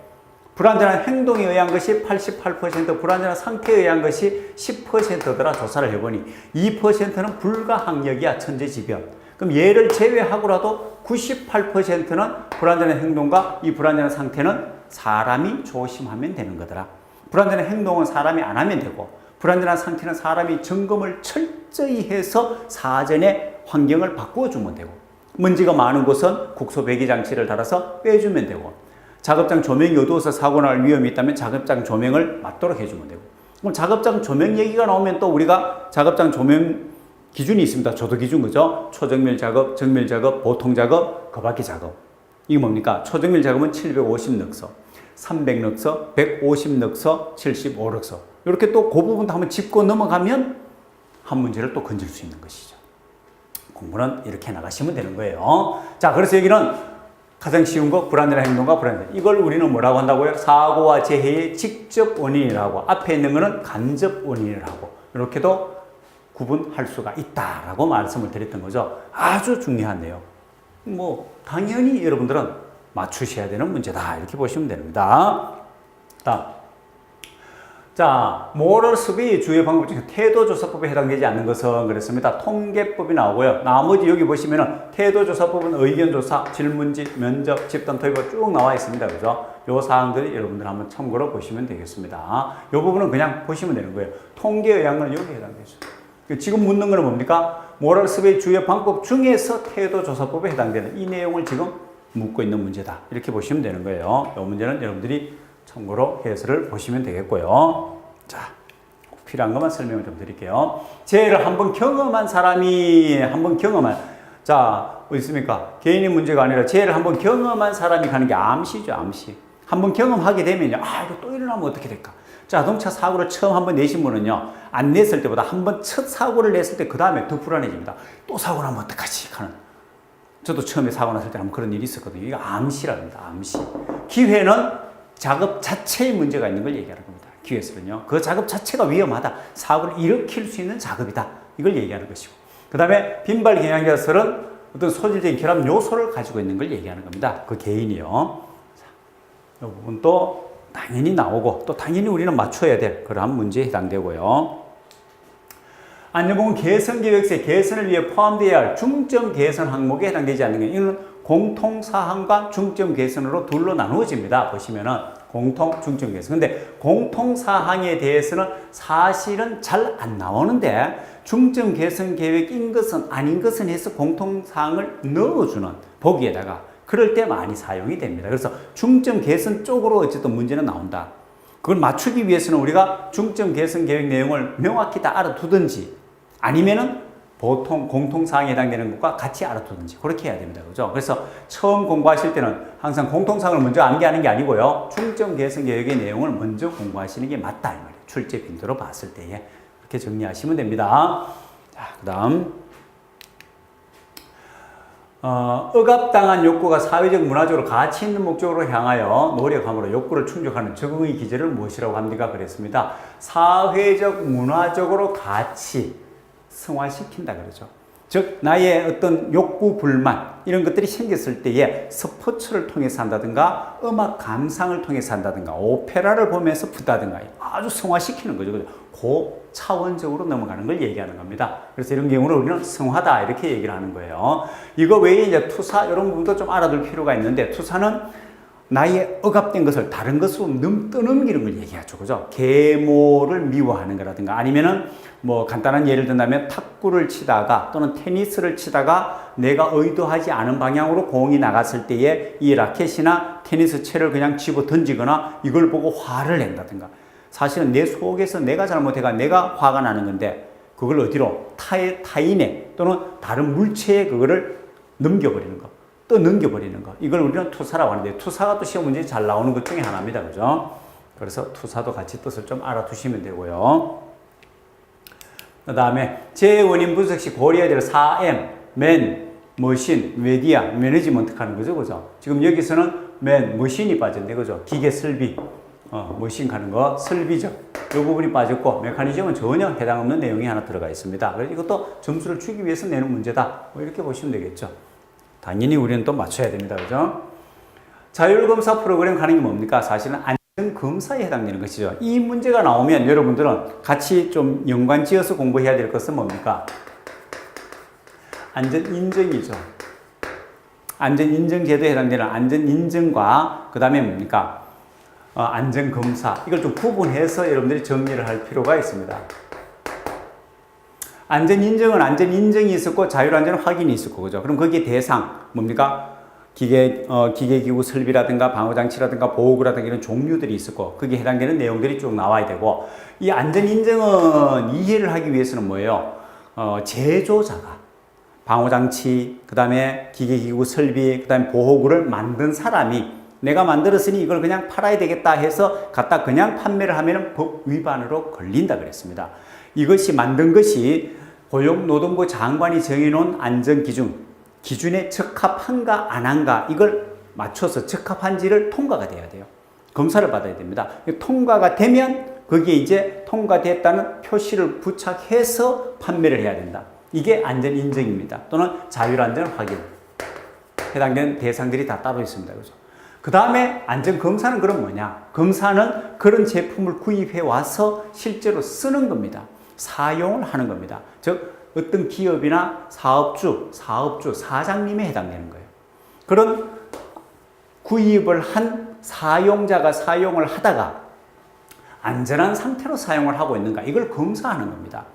불완전한 행동에 의한 것이 88%, 불완전한 상태에 의한 것이 10%더라. 조사를 해보니 2%는 불가항력이야. 천재지변. 그럼 얘를 제외하고라도 98%는 불완전한 행동과 이 불완전한 상태는 사람이 조심하면 되는 거더라. 불완전한 행동은 사람이 안 하면 되고 불완전한 상태는 사람이 점검을 철저히 해서 사전에 환경을 바꿔주면 되고 먼지가 많은 곳은 국소 배기 장치를 달아서 빼주면 되고 작업장 조명이 어두워서 사고 날 위험이 있다면 작업장 조명을 맞도록 해주면 되고 그럼 작업장 조명 얘기가 나오면 또 우리가 작업장 조명 기준이 있습니다. 조도 기준 그죠? 초정밀 작업, 정밀 작업, 보통 작업, 거박이 작업. 이게 뭡니까? 초정밀 작업은 750럭서, 300럭서, 150럭서, 75럭서. 이렇게 또 그 부분도 한번 짚고 넘어가면 한 문제를 또 건질 수 있는 것이죠. 공부는 이렇게 나가시면 되는 거예요. 자, 그래서 여기는 가장 쉬운 거 불완전한 행동과 불완전. 이걸 우리는 뭐라고 한다고요? 사고와 재해의 직접 원인이라고. 앞에 있는 거는 간접 원인이라고. 이렇게도 구분할 수가 있다라고 말씀을 드렸던 거죠. 아주 중요한데요. 당연히 여러분들은 맞추셔야 되는 문제다. 이렇게 보시면 됩니다. 다음. 자, 모럴 습의 주요 방법 중에 태도조사법에 해당되지 않는 것은 그랬습니다. 통계법이 나오고요. 나머지 여기 보시면은 태도조사법은 의견조사, 질문지, 면접, 집단 토의법 쭉 나와 있습니다. 그죠? 요 사항들이 여러분들 한번 참고로 보시면 되겠습니다. 요 부분은 그냥 보시면 되는 거예요. 통계 의학은 여기 해당되죠. 지금 묻는 거는 뭡니까? 모럴 습의 주요 방법 중에서 태도조사법에 해당되는 이 내용을 지금 묻고 있는 문제다. 이렇게 보시면 되는 거예요. 이 문제는 여러분들이 참고로 해설을 보시면 되겠고요. 자, 꼭 필요한 것만 설명을 좀 드릴게요. 재해를 한번 경험한 사람이 자, 어디 있습니까? 개인의 문제가 아니라 재해를 한번 경험한 사람이 가는 게 암시죠, 암시. 한번 경험하게 되면요. 이거 또 일어나면 어떻게 될까? 자동차 사고를 처음 한번 내신 분은요, 안 냈을 때보다 한번 첫 사고를 냈을 때 그 다음에 더 불안해집니다. 또 사고 나면 어떡하지? 하는. 저도 처음에 사고 났을 때 한번 그런 일이 있었거든요. 이거 암시랍니다. 암시. 기회는 작업 자체에 문제가 있는 걸 얘기하는 겁니다. 기회설은요. 그 작업 자체가 위험하다. 사고를 일으킬 수 있는 작업이다. 이걸 얘기하는 것이고. 그 다음에 빈발 경향자설은 어떤 소질적인 결합 요소를 가지고 있는 걸 얘기하는 겁니다. 그 개인이요. 자, 이 부분도 당연히 나오고 또 당연히 우리는 맞춰야 될 그러한 문제에 해당되고요. 안전보건 개선계획서의 개선을 위해 포함되어야 할 중점 개선 항목에 해당되지 않는 게 이는 공통사항과 중점 개선으로 둘로 나누어집니다. 보시면은 공통, 중점 개선. 근데 공통사항에 대해서는 사실은 잘 안 나오는데 중점 개선 계획인 것은 아닌 것은 해서 공통사항을 넣어주는 보기에다가 그럴 때 많이 사용이 됩니다. 그래서 중점 개선 쪽으로 어쨌든 문제는 나온다. 그걸 맞추기 위해서는 우리가 중점 개선 계획 내용을 명확히 다 알아두든지 아니면은 보통 공통사항에 해당되는 것과 같이 알아두든지 그렇게 해야 됩니다. 그죠? 그래서 처음 공부하실 때는 항상 공통사항을 먼저 암기하는 게 아니고요. 중점 개선 계획의 내용을 먼저 공부하시는 게 맞다. 이 말이에요. 출제 빈도로 봤을 때에. 이렇게 정리하시면 됩니다. 자, 그 다음. 억압당한 욕구가 사회적 문화적으로 가치 있는 목적으로 향하여 노력함으로 욕구를 충족하는 적응의 기제를 무엇이라고 합니까? 그랬습니다. 사회적 문화적으로 가치 승화시킨다 그러죠. 즉 나의 어떤 욕구 불만 이런 것들이 생겼을 때에 스포츠를 통해서 한다든가 음악 감상을 통해서 한다든가 오페라를 보면서 푼다든가 아주 승화시키는 거죠. 고 차원적으로 넘어가는 걸 얘기하는 겁니다. 그래서 이런 경우는 우리는 승화다 이렇게 얘기를 하는 거예요. 이거 외에 이제 투사 이런 부분도 좀 알아둘 필요가 있는데 투사는 나의 억압된 것을 다른 것으로 떠넘기는 걸 얘기하죠. 그죠? 계모를 미워하는 거라든가 아니면은 뭐 간단한 예를 든다면 탁구를 치다가 또는 테니스를 치다가 내가 의도하지 않은 방향으로 공이 나갔을 때에 이 라켓이나 테니스 채를 그냥 집어 던지거나 이걸 보고 화를 낸다든가 사실은 내 속에서 내가 잘못해가 내가 화가 나는 건데 그걸 어디로 타인의 또는 다른 물체에 그거를 넘겨버리는 거. 또 넘겨버리는 거. 이걸 우리는 투사라고 하는데 투사가 또 시험 문제에 잘 나오는 것 중에 하나입니다. 그죠? 그래서 투사도 같이 뜻을 좀 알아두시면 되고요. 그 다음에 재원인 분석 시 고려해야 될 4M, 맨, 머신, 메디아, 매니지먼트 하는 거죠. 그죠? 지금 여기서는 맨, 머신이 빠졌는데, 그죠? 기계 설비, 머신 하는 거, 설비죠. 이 부분이 빠졌고, 메커니즘은 전혀 해당 없는 내용이 하나 들어가 있습니다. 그래서 이것도 점수를 주기 위해서 내는 문제다. 뭐 이렇게 보시면 되겠죠. 당연히 우리는 또 맞춰야 됩니다. 그죠? 자율검사 프로그램 가는 게 뭡니까? 사실은 안전검사에 해당되는 것이죠. 이 문제가 나오면 여러분들은 같이 좀 연관 지어서 공부해야 될 것은 뭡니까? 안전인정이죠. 안전인정제도에 해당되는 안전인정과 그 다음에 뭡니까? 안전검사. 이걸 좀 구분해서 여러분들이 정리를 할 필요가 있습니다. 안전인정은 안전인정이 있었고 자율안전 확인이 있었고 그죠? 그럼 거기에 대상 뭡니까? 기계기구 설비라든가 방어장치라든가 보호구라든가 이런 종류들이 있었고 거기에 해당되는 내용들이 쭉 나와야 되고 이 안전인정은 이해를 하기 위해서는 뭐예요? 제조자가 방어장치 그 다음에 기계기구 설비 그 다음에 보호구를 만든 사람이 내가 만들었으니 이걸 그냥 팔아야 되겠다 해서 갖다 그냥 판매를 하면 법 위반으로 걸린다 그랬습니다. 이것이 만든 것이 고용노동부 장관이 정해놓은 안전기준, 기준에 적합한가 안 한가 이걸 맞춰서 적합한지를 통과가 돼야 돼요. 검사를 받아야 됩니다. 통과가 되면 거기에 이제 통과됐다는 표시를 부착해서 판매를 해야 된다. 이게 안전인정입니다. 또는 자율안전 확인. 해당되는 대상들이 다 따로 있습니다. 그죠? 그 다음에 안전검사는 그럼 뭐냐? 검사는 그런 제품을 구입해 와서 실제로 쓰는 겁니다. 사용을 하는 겁니다. 즉 어떤 기업이나 사업주, 사장님에 해당되는 거예요. 그런 구입을 한 사용자가 사용을 하다가 안전한 상태로 사용을 하고 있는가 이걸 검사하는 겁니다.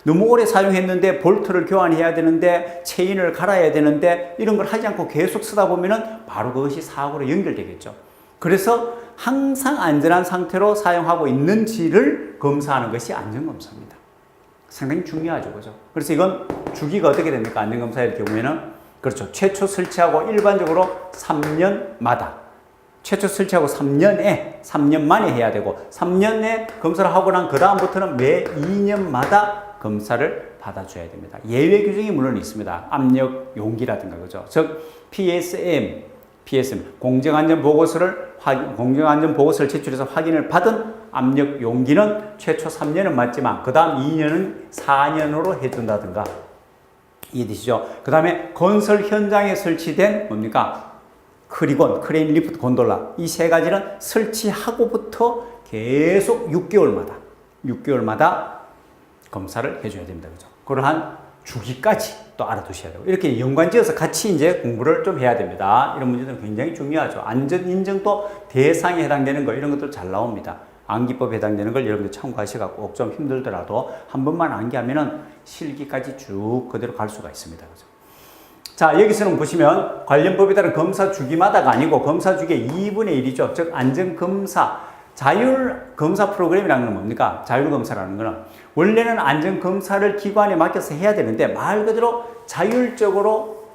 너무 오래 사용했는데 볼트를 교환해야 되는데 체인을 갈아야 되는데 이런 걸 하지 않고 계속 쓰다 보면은 바로 그것이 사고로 연결되겠죠. 그래서 항상 안전한 상태로 사용하고 있는지를 검사하는 것이 안전검사입니다. 상당히 중요하죠. 그죠? 그래서 이건 주기가 어떻게 됩니까? 안전검사의 경우에는 그렇죠. 최초 설치하고 일반적으로 3년마다 최초 설치하고 3년 만에 해야 되고 3년에 검사를 하고 난 그 다음부터는 매 2년마다 검사를 받아줘야 됩니다. 예외 규정이 물론 있습니다. 압력 용기라든가 그죠. 즉 PSM 공정안전보고서를 제출해서 확인을 받은 압력 용기는 최초 3년은 맞지만 그 다음 2년은 4년으로 해준다든가 이해되시죠? 그 다음에 건설 현장에 설치된 뭡니까? 크레인 리프트 곤돌라 이 세 가지는 설치하고부터 계속 6개월마다 검사를 해줘야 됩니다. 그죠? 그러한 주기까지 또 알아두셔야 되고 이렇게 연관지어서 같이 이제 공부를 좀 해야 됩니다. 이런 문제들은 굉장히 중요하죠. 안전인정도 대상에 해당되는 거 이런 것도 잘 나옵니다. 암기법에 해당되는 걸 여러분들 참고하셔서 꼭 좀 힘들더라도 한 번만 암기하면은 실기까지 쭉 그대로 갈 수가 있습니다. 그죠? 자, 여기서는 보시면 관련 법에 따른 검사 주기마다가 아니고 검사 주기의 2분의 1이죠. 즉 안전검사 자율검사 프로그램이라는 건 뭡니까? 자율검사라는 거는 원래는 안전검사를 기관에 맡겨서 해야 되는데 말 그대로 자율적으로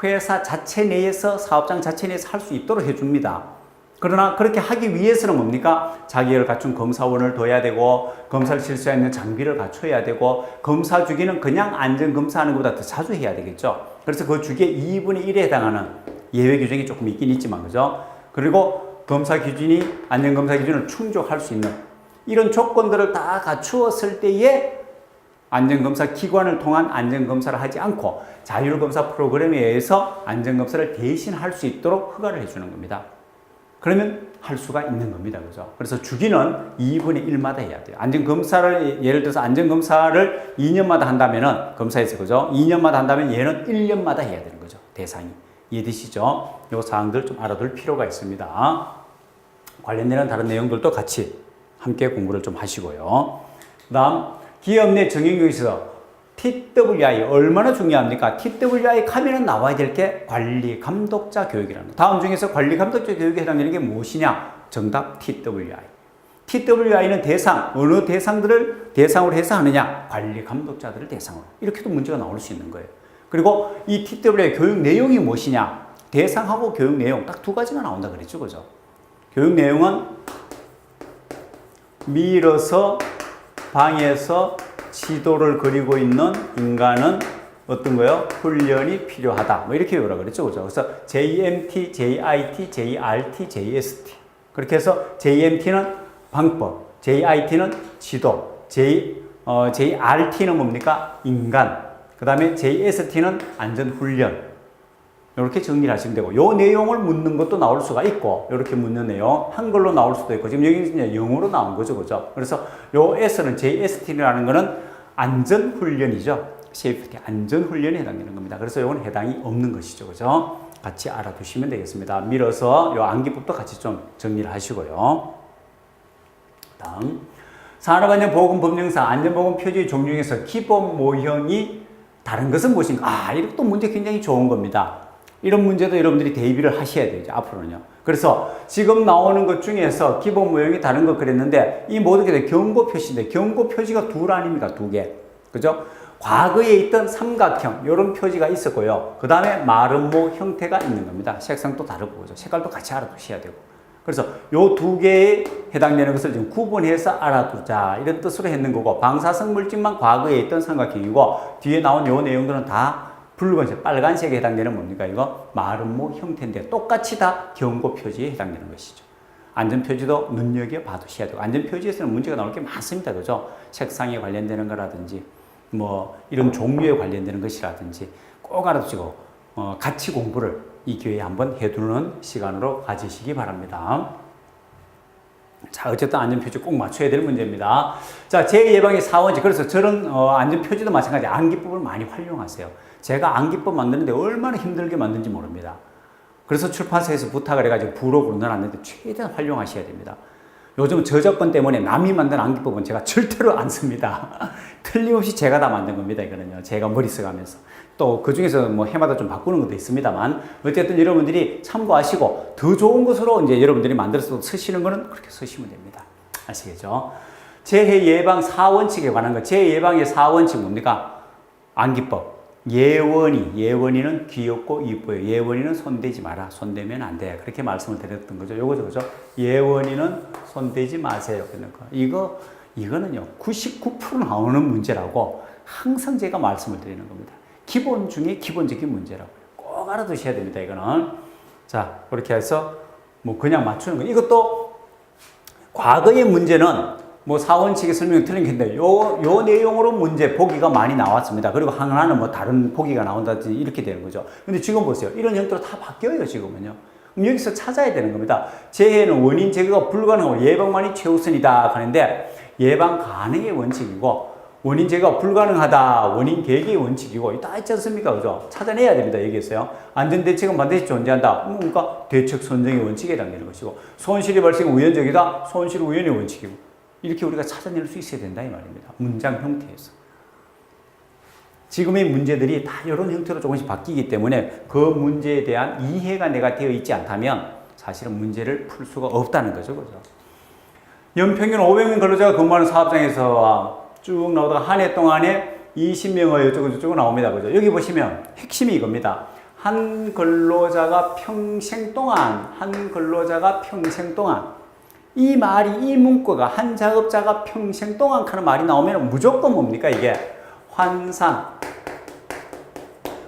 회사 자체 내에서 사업장 자체 내에서 할 수 있도록 해줍니다. 그러나 그렇게 하기 위해서는 뭡니까? 자격을 갖춘 검사원을 둬야 되고 검사를 실시할 수 있는 장비를 갖춰야 되고 검사 주기는 그냥 안전검사하는 것보다 더 자주 해야 되겠죠. 그래서 그 주기의 2분의 1에 해당하는 예외 규정이 조금 있긴 있지만 그죠? 그리고 검사 기준이 안전검사 기준을 충족할 수 있는 이런 조건들을 다 갖추었을 때에 안전검사 기관을 통한 안전검사를 하지 않고 자율검사 프로그램에 의해서 안전검사를 대신 할 수 있도록 허가를 해주는 겁니다. 그러면 할 수가 있는 겁니다. 그죠? 그래서 주기는 2분의 1마다 해야 돼요. 안전검사를, 예를 들어서 안전검사를 2년마다 한다면은, 검사에서, 그죠? 2년마다 한다면 얘는 1년마다 해야 되는 거죠. 대상이. 이해되시죠? 요 사항들 좀 알아둘 필요가 있습니다. 관련되는 다른 내용들도 같이 함께 공부를 좀 하시고요. 그 다음, 기업 내 정형교육에서 TWI 얼마나 중요합니까? TWI 가면은 나와야 될 게 관리 감독자 교육이라는 거. 다음 중에서 관리 감독자 교육에 해당되는 게 무엇이냐? 정답 TWI. TWI는 대상, 어느 대상들을 대상으로 해서 하느냐? 관리 감독자들을 대상으로. 이렇게도 문제가 나올 수 있는 거예요. 그리고 이 TWI 교육 내용이 무엇이냐? 대상하고 교육 내용 딱 두 가지가 나온다 그랬죠, 그죠? 교육 내용은 밀어서 방에서 지도를 그리고 있는 인간은 어떤 거요? 훈련이 필요하다. 뭐 이렇게 외우라 그랬죠, 그죠? 그래서 JMT, JIT, JRT, JST. 그렇게 해서 JMT는 방법, JIT는 지도, JRT는 뭡니까? 인간. 그 다음에 JST는 안전훈련. 이렇게 정리를 하시면 되고, 요 내용을 묻는 것도 나올 수가 있고, 이렇게 묻는 내용, 한글로 나올 수도 있고, 지금 여기 영어로 나온 거죠, 그죠? 그래서 요 S는, JST라는 거는 안전훈련이죠. 세이프티, 안전훈련에 해당되는 겁니다. 그래서 요건 해당이 없는 것이죠, 그죠? 같이 알아두시면 되겠습니다. 밀어서 요 암기법도 같이 좀 정리를 하시고요. 다음. 산업안전보건법령상 안전보건 표지 종류 중에서 기본 모형이 다른 것은 무엇인가? 이것도 문제 굉장히 좋은 겁니다. 이런 문제도 여러분들이 대비를 하셔야 되죠, 앞으로는요. 그래서 지금 나오는 것 중에서 기본 모형이 다른 것 그랬는데, 이 모든 게 경고 표시인데, 경고 표시가 둘 아닙니까? 두 개. 그죠? 과거에 있던 삼각형, 이런 표지가 있었고요. 그 다음에 마름모 형태가 있는 겁니다. 색상도 다르고, 그죠? 색깔도 같이 알아두셔야 되고. 그래서 요 두 개에 해당되는 것을 지금 구분해서 알아두자. 이런 뜻으로 했는 거고, 방사성 물질만 과거에 있던 삼각형이고, 뒤에 나온 요 내용들은 다 붉은색, 빨간색에 해당되는 뭡니까? 이거 마름모 형태인데 똑같이 다 경고 표지에 해당되는 것이죠. 안전표지도 눈여겨봐두셔야 되고, 안전표지에서는 문제가 나올 게 많습니다. 그죠? 색상에 관련되는 거라든지, 뭐, 이런 종류에 관련되는 것이라든지 꼭 알아두시고, 같이 공부를 이 기회에 한번 해두는 시간으로 가지시기 바랍니다. 자, 어쨌든 안전표지 꼭 맞춰야 될 문제입니다. 자, 재예방의 4원칙. 그래서 저런 안전표지도 마찬가지 암기법을 많이 활용하세요. 제가 암기법 만드는데 얼마나 힘들게 만든지 모릅니다. 그래서 출판사에서 부탁을 해가지고 부록으로 넣어놨는데 최대한 활용하셔야 됩니다. 요즘 저작권 때문에 남이 만든 암기법은 제가 절대로 안 씁니다. 틀림없이 제가 다 만든 겁니다. 이거는요. 제가 머리 써가면서. 또 그 중에서 뭐 해마다 좀 바꾸는 것도 있습니다만, 어쨌든 여러분들이 참고하시고 더 좋은 것으로 이제 여러분들이 만들어서 쓰시는 거는 그렇게 쓰시면 됩니다. 아시겠죠? 재해 예방 4원칙에 관한 거. 재해 예방의 4원칙 뭡니까? 암기법. 예원이는 귀엽고 이뻐요. 예원이는 손대지 마라. 손대면 안 돼. 그렇게 말씀을 드렸던 거죠. 요거죠, 그죠? 예원이는 손대지 마세요. 이거는요, 99% 나오는 문제라고 항상 제가 말씀을 드리는 겁니다. 기본 중에 기본적인 문제라고. 꼭 알아두셔야 됩니다, 이거는. 자, 그렇게 해서 뭐 그냥 맞추는 거. 이것도 과거의 문제는 뭐 사원칙의 설명이 틀린 게 있는데, 요 내용으로 문제 보기가 많이 나왔습니다. 그리고 하나는 뭐 다른 보기가 나온다든지 이렇게 되는 거죠. 근데 지금 보세요. 이런 형태로 다 바뀌어요, 지금은요. 그럼 여기서 찾아야 되는 겁니다. 재해는 원인 제거가 불가능하고 예방만이 최우선이다 하는데, 예방 가능의 원칙이고, 원인 제거가 불가능하다, 원인 계획의 원칙이고, 다 있지 않습니까? 그죠? 찾아내야 됩니다. 여기에서요. 안전대책은 반드시 존재한다. 그러니까 대책 선정의 원칙에 해당되는 것이고, 손실이 발생은 우연적이다. 손실 우연의 원칙이고. 이렇게 우리가 찾아낼 수 있어야 된다 이 말입니다. 문장 형태에서. 지금의 문제들이 다 이런 형태로 조금씩 바뀌기 때문에 그 문제에 대한 이해가 내가 되어 있지 않다면 사실은 문제를 풀 수가 없다는 거죠. 그죠? 연평균 500명 근로자가 근무하는 사업장에서 쭉 나오다가 한 해 동안에 20명의 어쩌고 나옵니다. 그죠? 여기 보시면 핵심이 이겁니다. 한 근로자가 평생 동안 이 말이, 이 문구가 한 작업자가 평생 동안 하는 말이 나오면 무조건 뭡니까? 이게 환산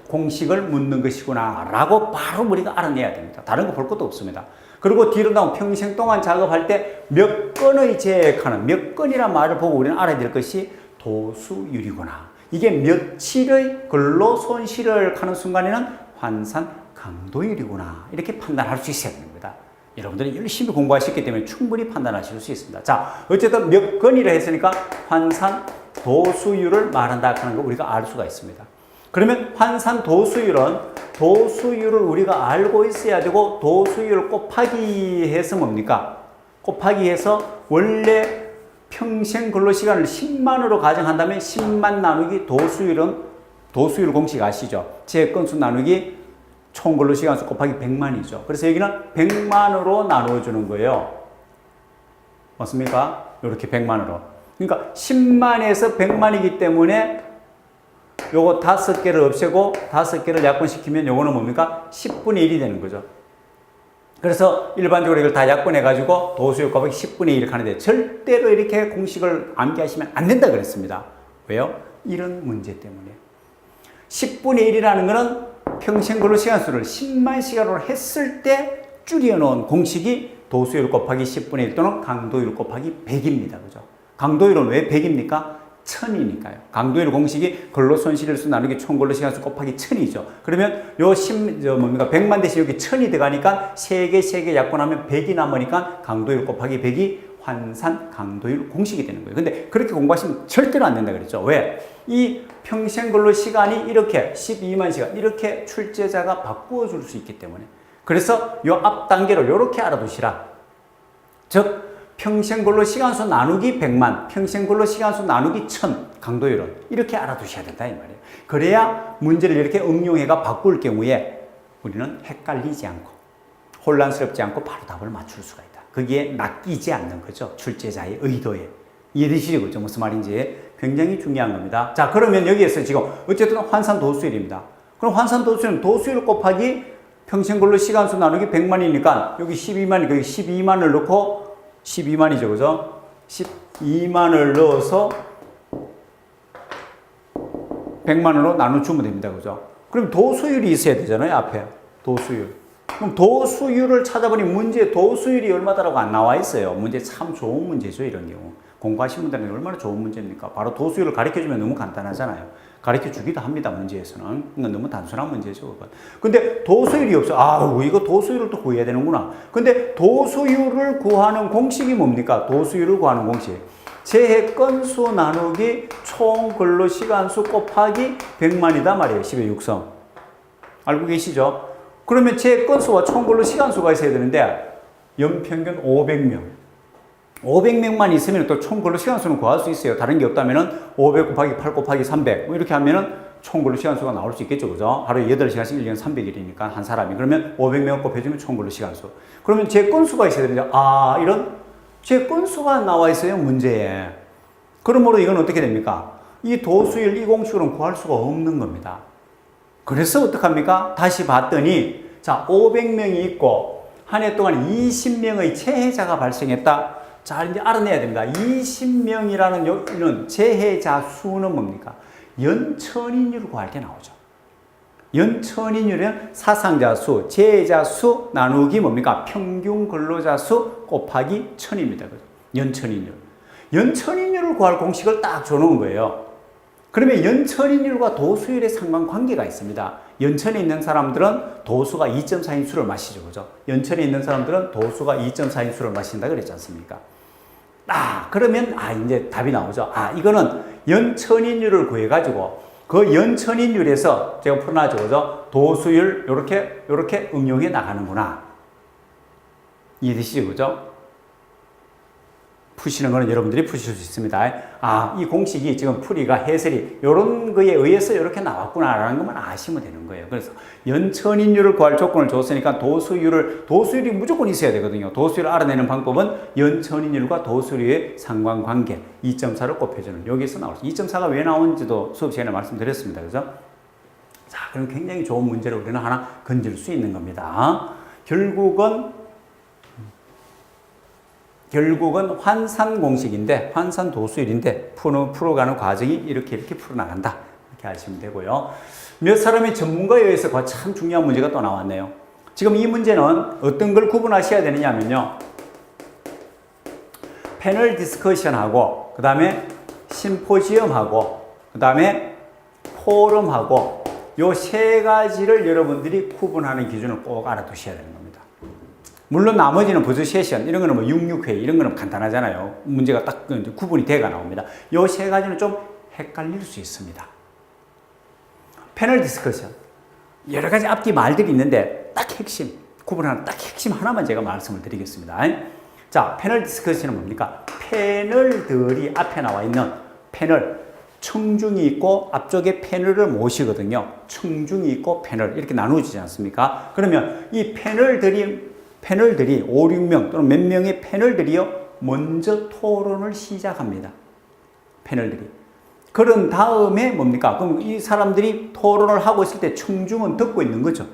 공식을 묻는 것이구나 라고 바로 우리가 알아내야 됩니다. 다른 거 볼 것도 없습니다. 그리고 뒤로 나온 평생 동안 작업할 때 몇 건의 재획하는, 몇 건이라는 말을 보고 우리는 알아야 될 것이 도수율이구나. 이게 며칠의 근로 손실을 하는 순간에는 환산 강도율이구나. 이렇게 판단할 수 있어야 됩니다. 여러분들이 열심히 공부하셨기 때문에 충분히 판단하실 수 있습니다. 자, 어쨌든 몇 건이라 했으니까 환산 도수율을 말한다 하는 거 우리가 알 수가 있습니다. 그러면 환산 도수율은 도수율을 우리가 알고 있어야 되고 도수율 곱하기 해서 뭡니까? 곱하기 해서 원래 평생 근로시간을 10만으로 가정한다면 10만 나누기 도수율은 도수율 공식 아시죠? 제 건수 나누기 총 근로시간 수 곱하기 100만이죠. 그래서 여기는 100만으로 나누어주는 거예요. 맞습니까? 이렇게 100만으로. 그러니까 10만에서 100만이기 때문에 요거 5개를 없애고 5개를 약분시키면 요거는 뭡니까? 10분의 1이 되는 거죠. 그래서 일반적으로 이걸 다 약분해가지고 도수율 곱하기 10분의 1 이렇게 하는데 절대로 이렇게 공식을 암기하시면 안 된다 그랬습니다. 왜요? 이런 문제 때문에. 10분의 1이라는 거는 평생 근로시간 수를 10만 시간으로 했을 때 줄여놓은 공식이 도수율 곱하기 10분의 1 또는 강도율 곱하기 100입니다. 그죠? 강도율은 왜 100입니까? 1000이니까요. 강도율 공식이 근로손실일수 나누기 총 근로시간수 곱하기 1000이죠. 그러면 요 100만 대신 여기 1000이 들어가니까 3개 약분하면 100이 남으니까 강도율 곱하기 100이 환산 강도율 공식이 되는 거예요. 근데 그렇게 공부하시면 절대로 안 된다 그랬죠. 왜? 이 평생 근로시간이 이렇게 12만 시간 이렇게 출제자가 바꾸어 줄 수 있기 때문에. 그래서 요 앞 단계를 이렇게 알아두시라. 즉 평생 근로시간수 나누기 100만, 평생 근로시간수 나누기 1000 강도율은 이렇게 알아두셔야 된다 이 말이에요. 그래야 문제를 이렇게 응용해가 바꿀 경우에 우리는 헷갈리지 않고 혼란스럽지 않고 바로 답을 맞출 수가 있다. 거기에 낚이지 않는 거죠. 출제자의 의도에. 이해되시죠? 그죠? 무슨 말인지 굉장히 중요한 겁니다. 자, 그러면 여기에서 지금 어쨌든 환산 도수율입니다. 그럼 환산 도수율은 도수율 곱하기 평생 근로시간수 나누기 100만이니까 여기 12만이 여기 12만을 넣고 12만이죠. 그죠? 12만을 넣어서 100만으로 나눠주면 됩니다. 그죠? 그럼 도수율이 있어야 되잖아요. 앞에. 도수율. 그럼 도수율을 찾아보니 문제에 도수율이 얼마다라고 안 나와 있어요. 문제 참 좋은 문제죠. 이런 경우. 공부하신 분들은 얼마나 좋은 문제입니까? 바로 도수율을 가르쳐주면 너무 간단하잖아요. 가르쳐주기도 합니다. 문제에서는. 이건 너무 단순한 문제죠. 그건. 근데 도수율이 없어. 아, 이거 도수율을 또 구해야 되는구나. 근데 도수율을 구하는 공식이 뭡니까? 도수율을 구하는 공식. 재해 건수 나누기 총 근로시간수 곱하기 100만이다 말이에요. 10의 6성. 알고 계시죠? 그러면 재해 건수와 총 근로시간수가 있어야 되는데 연평균 500명. 500명만 있으면 또 총 근로시간수는 구할 수 있어요. 다른 게 없다면은 500 곱하기 8 곱하기 300 뭐 이렇게 하면은 총 근로시간수가 나올 수 있겠죠. 그죠? 하루에 8시간씩 1년 300일이니까 한 사람이. 그러면 500명 곱해주면 총 근로시간수. 그러면 제 건수가 있어야 되는데 이런 제 건수가 나와 있어요. 문제에. 그러므로 이건 어떻게 됩니까? 이 도수율 이 공식으로는 구할 수가 없는 겁니다. 그래서 어떡합니까? 다시 봤더니 자 500명이 있고 한 해 동안 20명의 재해자가 발생했다. 자, 이제 알아내야 됩니다. 20명이라는 여기는 재해자 수는 뭡니까? 연천인율을 구할 때 나오죠. 연천인율은 사상자 수, 재해자 수 나누기 뭡니까? 평균 근로자 수 곱하기 1000입니다. 연천인율. 연천인율을 구할 공식을 딱 줘놓은 거예요. 그러면 연천인율과 도수율의 상관관계가 있습니다. 연천에 있는 사람들은 도수가 2.4인 술을 마시죠. 그죠? 연천에 있는 사람들은 도수가 2.4인 술을 마신다 그랬지 않습니까? 그러면 이제 답이 나오죠. 이거는 연천인율을 구해가지고 그 연천인율에서 제가 풀어놨죠. 그죠? 도수율 요렇게 응용해 나가는구나. 이해되시죠? 그죠? 푸시는 거는 여러분들이 푸실 수 있습니다. 이 공식이 지금 풀이가 해설이 요런 거에 의해서 이렇게 나왔구나라는 것만 아시면 되는 거예요. 그래서 연천인율을 구할 조건을 줬으니까 도수율이 무조건 있어야 되거든요. 도수율을 알아내는 방법은 연천인율과 도수율의 상관관계 2.4를 곱해주는 여기서 나올 수 2.4가 왜 나오는지도 수업 시간에 말씀드렸습니다. 그죠? 자, 그럼 굉장히 좋은 문제를 우리는 하나 건질 수 있는 겁니다. 결국은 환산 공식인데 환산 도수율인데 풀어가는 과정이 이렇게 풀어나간다. 이렇게 하시면 되고요. 몇 사람의 전문가에 의해서 참 중요한 문제가 또 나왔네요. 지금 이 문제는 어떤 걸 구분하셔야 되느냐면요. 패널 디스커션하고 그 다음에 심포지엄하고 그 다음에 포럼하고 요 세 가지를 여러분들이 구분하는 기준을 꼭 알아두셔야 되는 겁니다. 물론 나머지는 버즈 세션 이런 거는 66회의 이런 거는 간단하잖아요. 문제가 딱 구분이 돼가 나옵니다. 요 세 가지는 좀 헷갈릴 수 있습니다. 패널 디스커션. 여러 가지 앞뒤 말들이 있는데 딱 핵심, 구분하는 딱 핵심 하나만 제가 말씀을 드리겠습니다. 자, 패널 디스커션은 뭡니까? 패널들이 앞에 나와 있는 패널, 청중이 있고 앞쪽에 패널을 모시거든요. 청중이 있고 패널 이렇게 나누어지지 않습니까? 그러면 이 패널들이 5, 6명 또는 몇 명의 패널들이요 먼저 토론을 시작합니다. 패널들이. 그런 다음에 뭡니까? 그럼 이 사람들이 토론을 하고 있을 때 청중은 듣고 있는 거죠.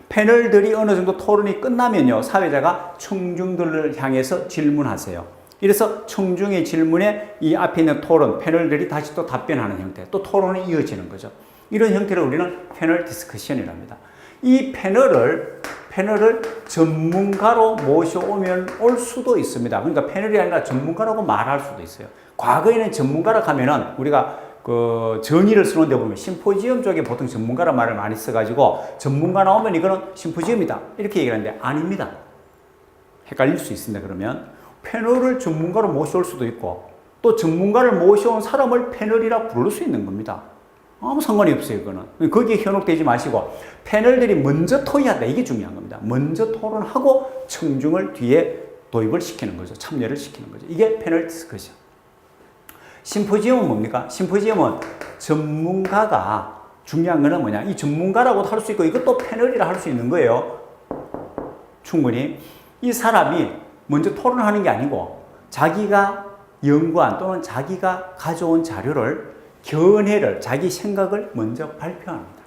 패널들이 어느 정도 토론이 끝나면요, 사회자가 청중들을 향해서 질문하세요. 이래서 청중의 질문에 이 앞에 있는 토론, 패널들이 다시 또 답변하는 형태, 또 토론이 이어지는 거죠. 이런 형태를 우리는 패널 디스커션이라고 합니다. 이 패널을 전문가로 모셔오면 올 수도 있습니다. 그러니까 패널이 아니라 전문가라고 말할 수도 있어요. 과거에는 전문가라고 하면은 우리가 그 정의를 쓰는 데 보면 심포지엄 쪽에 보통 전문가란 말을 많이 써가지고 전문가 나오면 이거는 심포지엄이다 이렇게 얘기를 하는데 아닙니다. 헷갈릴 수 있습니다. 그러면 패널을 전문가로 모셔올 수도 있고 또 전문가를 모셔온 사람을 패널이라 부를 수 있는 겁니다. 아무 상관이 없어요. 그거는 거기에 현혹되지 마시고 패널들이 먼저 토의한다. 이게 중요한 겁니다. 먼저 토론하고 청중을 뒤에 도입을 시키는 거죠. 참여를 시키는 거죠. 이게 패널 디스커션. 심포지엄은 뭡니까? 심포지엄은 전문가가 중요한 거는 뭐냐? 이 전문가라고도 할 수 있고 이것도 패널이라 할 수 있는 거예요. 충분히. 이 사람이 먼저 토론하는 게 아니고 자기가 연구한 또는 자기가 가져온 자료를 견해를, 자기 생각을 먼저 발표합니다.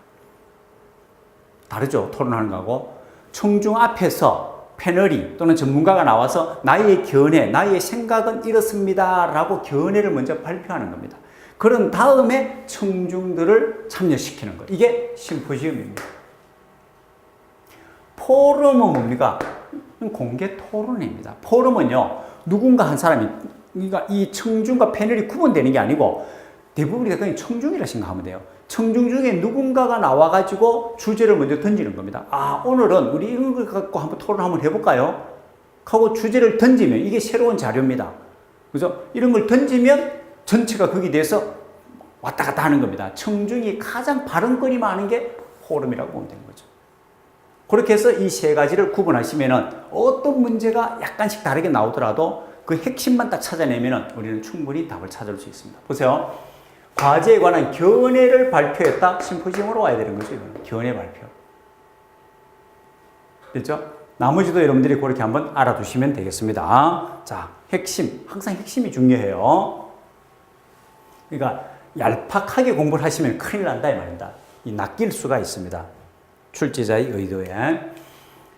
다르죠? 토론하는 거하고. 청중 앞에서 패널이 또는 전문가가 나와서 나의 견해, 나의 생각은 이렇습니다 라고 견해를 먼저 발표하는 겁니다. 그런 다음에 청중들을 참여시키는 거. 이게 심포지엄입니다. 포럼은 뭡니까? 공개 토론입니다. 포럼은요, 누군가 한 사람이, 그러니까 이 청중과 패널이 구분되는 게 아니고 대부분이 그냥 청중이라 생각하면 돼요. 청중 중에 누군가가 나와가지고 주제를 먼저 던지는 겁니다. 아, 오늘은 우리 이런 걸 갖고 한번 토론 한번 해볼까요? 하고 주제를 던지면 이게 새로운 자료입니다. 그죠? 이런 걸 던지면 전체가 거기에 대해서 왔다 갔다 하는 겁니다. 청중이 가장 발언권이 많은 게 포럼이라고 보면 되는 거죠. 그렇게 해서 이 세 가지를 구분하시면은 어떤 문제가 약간씩 다르게 나오더라도 그 핵심만 딱 찾아내면은 우리는 충분히 답을 찾을 수 있습니다. 보세요. 과제에 관한 견해를 발표했다. 심포지엄으로 와야 되는 거죠. 이거는. 견해 발표. 됐죠? 나머지도 여러분들이 그렇게 한번 알아두시면 되겠습니다. 자, 핵심. 항상 핵심이 중요해요. 그러니까 얄팍하게 공부를 하시면 큰일 난다 이 말입니다. 이 낚일 수가 있습니다. 출제자의 의도에.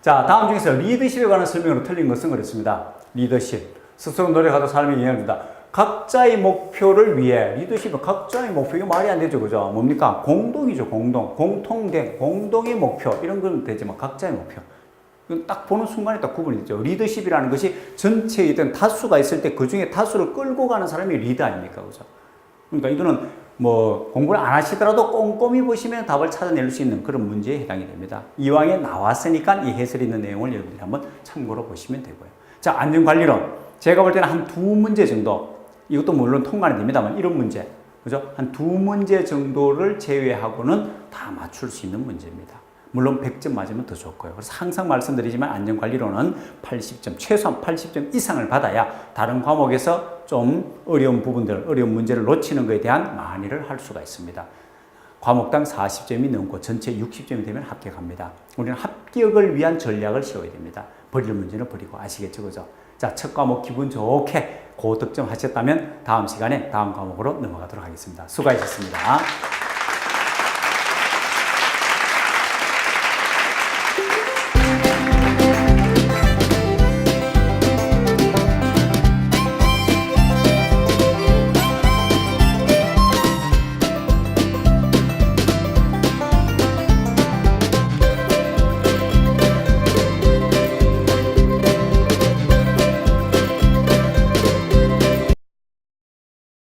자, 다음 중에서 리더십에 관한 설명으로 틀린 것은 그렇습니다. 리더십. 스스로 노력하다 삶에 영향을 준다. 각자의 목표를 위해 리더십은 각자의 목표. 이거 말이 안 되죠. 그죠? 뭡니까? 공동이죠. 공통된 공동의 목표. 이런 건 되지만 각자의 목표. 딱 보는 순간에 딱 구분이 되죠. 리더십이라는 것이 전체에 있던 다수가 있을 때 그 중에 다수를 끌고 가는 사람이 리더 아닙니까? 그죠? 그러니까 이거는 뭐 공부를 안 하시더라도 꼼꼼히 보시면 답을 찾아낼 수 있는 그런 문제에 해당이 됩니다. 이왕에 나왔으니까 이 해설이 있는 내용을 여러분들이 한번 참고로 보시면 되고요. 자, 안전관리론. 제가 볼 때는 한 두 문제 정도, 이것도 물론 통과는 됩니다만 이런 문제, 그죠? 한 두 문제 정도를 제외하고는 다 맞출 수 있는 문제입니다. 물론 100점 맞으면 더 좋고요. 그래서 항상 말씀드리지만 안전관리론은 80점, 최소한 80점 이상을 받아야 다른 과목에서 좀 어려운 부분들, 어려운 문제를 놓치는 것에 대한 만회를 할 수가 있습니다. 과목당 40점이 넘고 전체 60점이 되면 합격합니다. 우리는 합격을 위한 전략을 세워야 됩니다. 버릴 문제는 버리고. 아시겠죠? 그죠? 자, 첫 과목 기분 좋게 고득점 하셨다면 다음 시간에 다음 과목으로 넘어가도록 하겠습니다. 수고하셨습니다.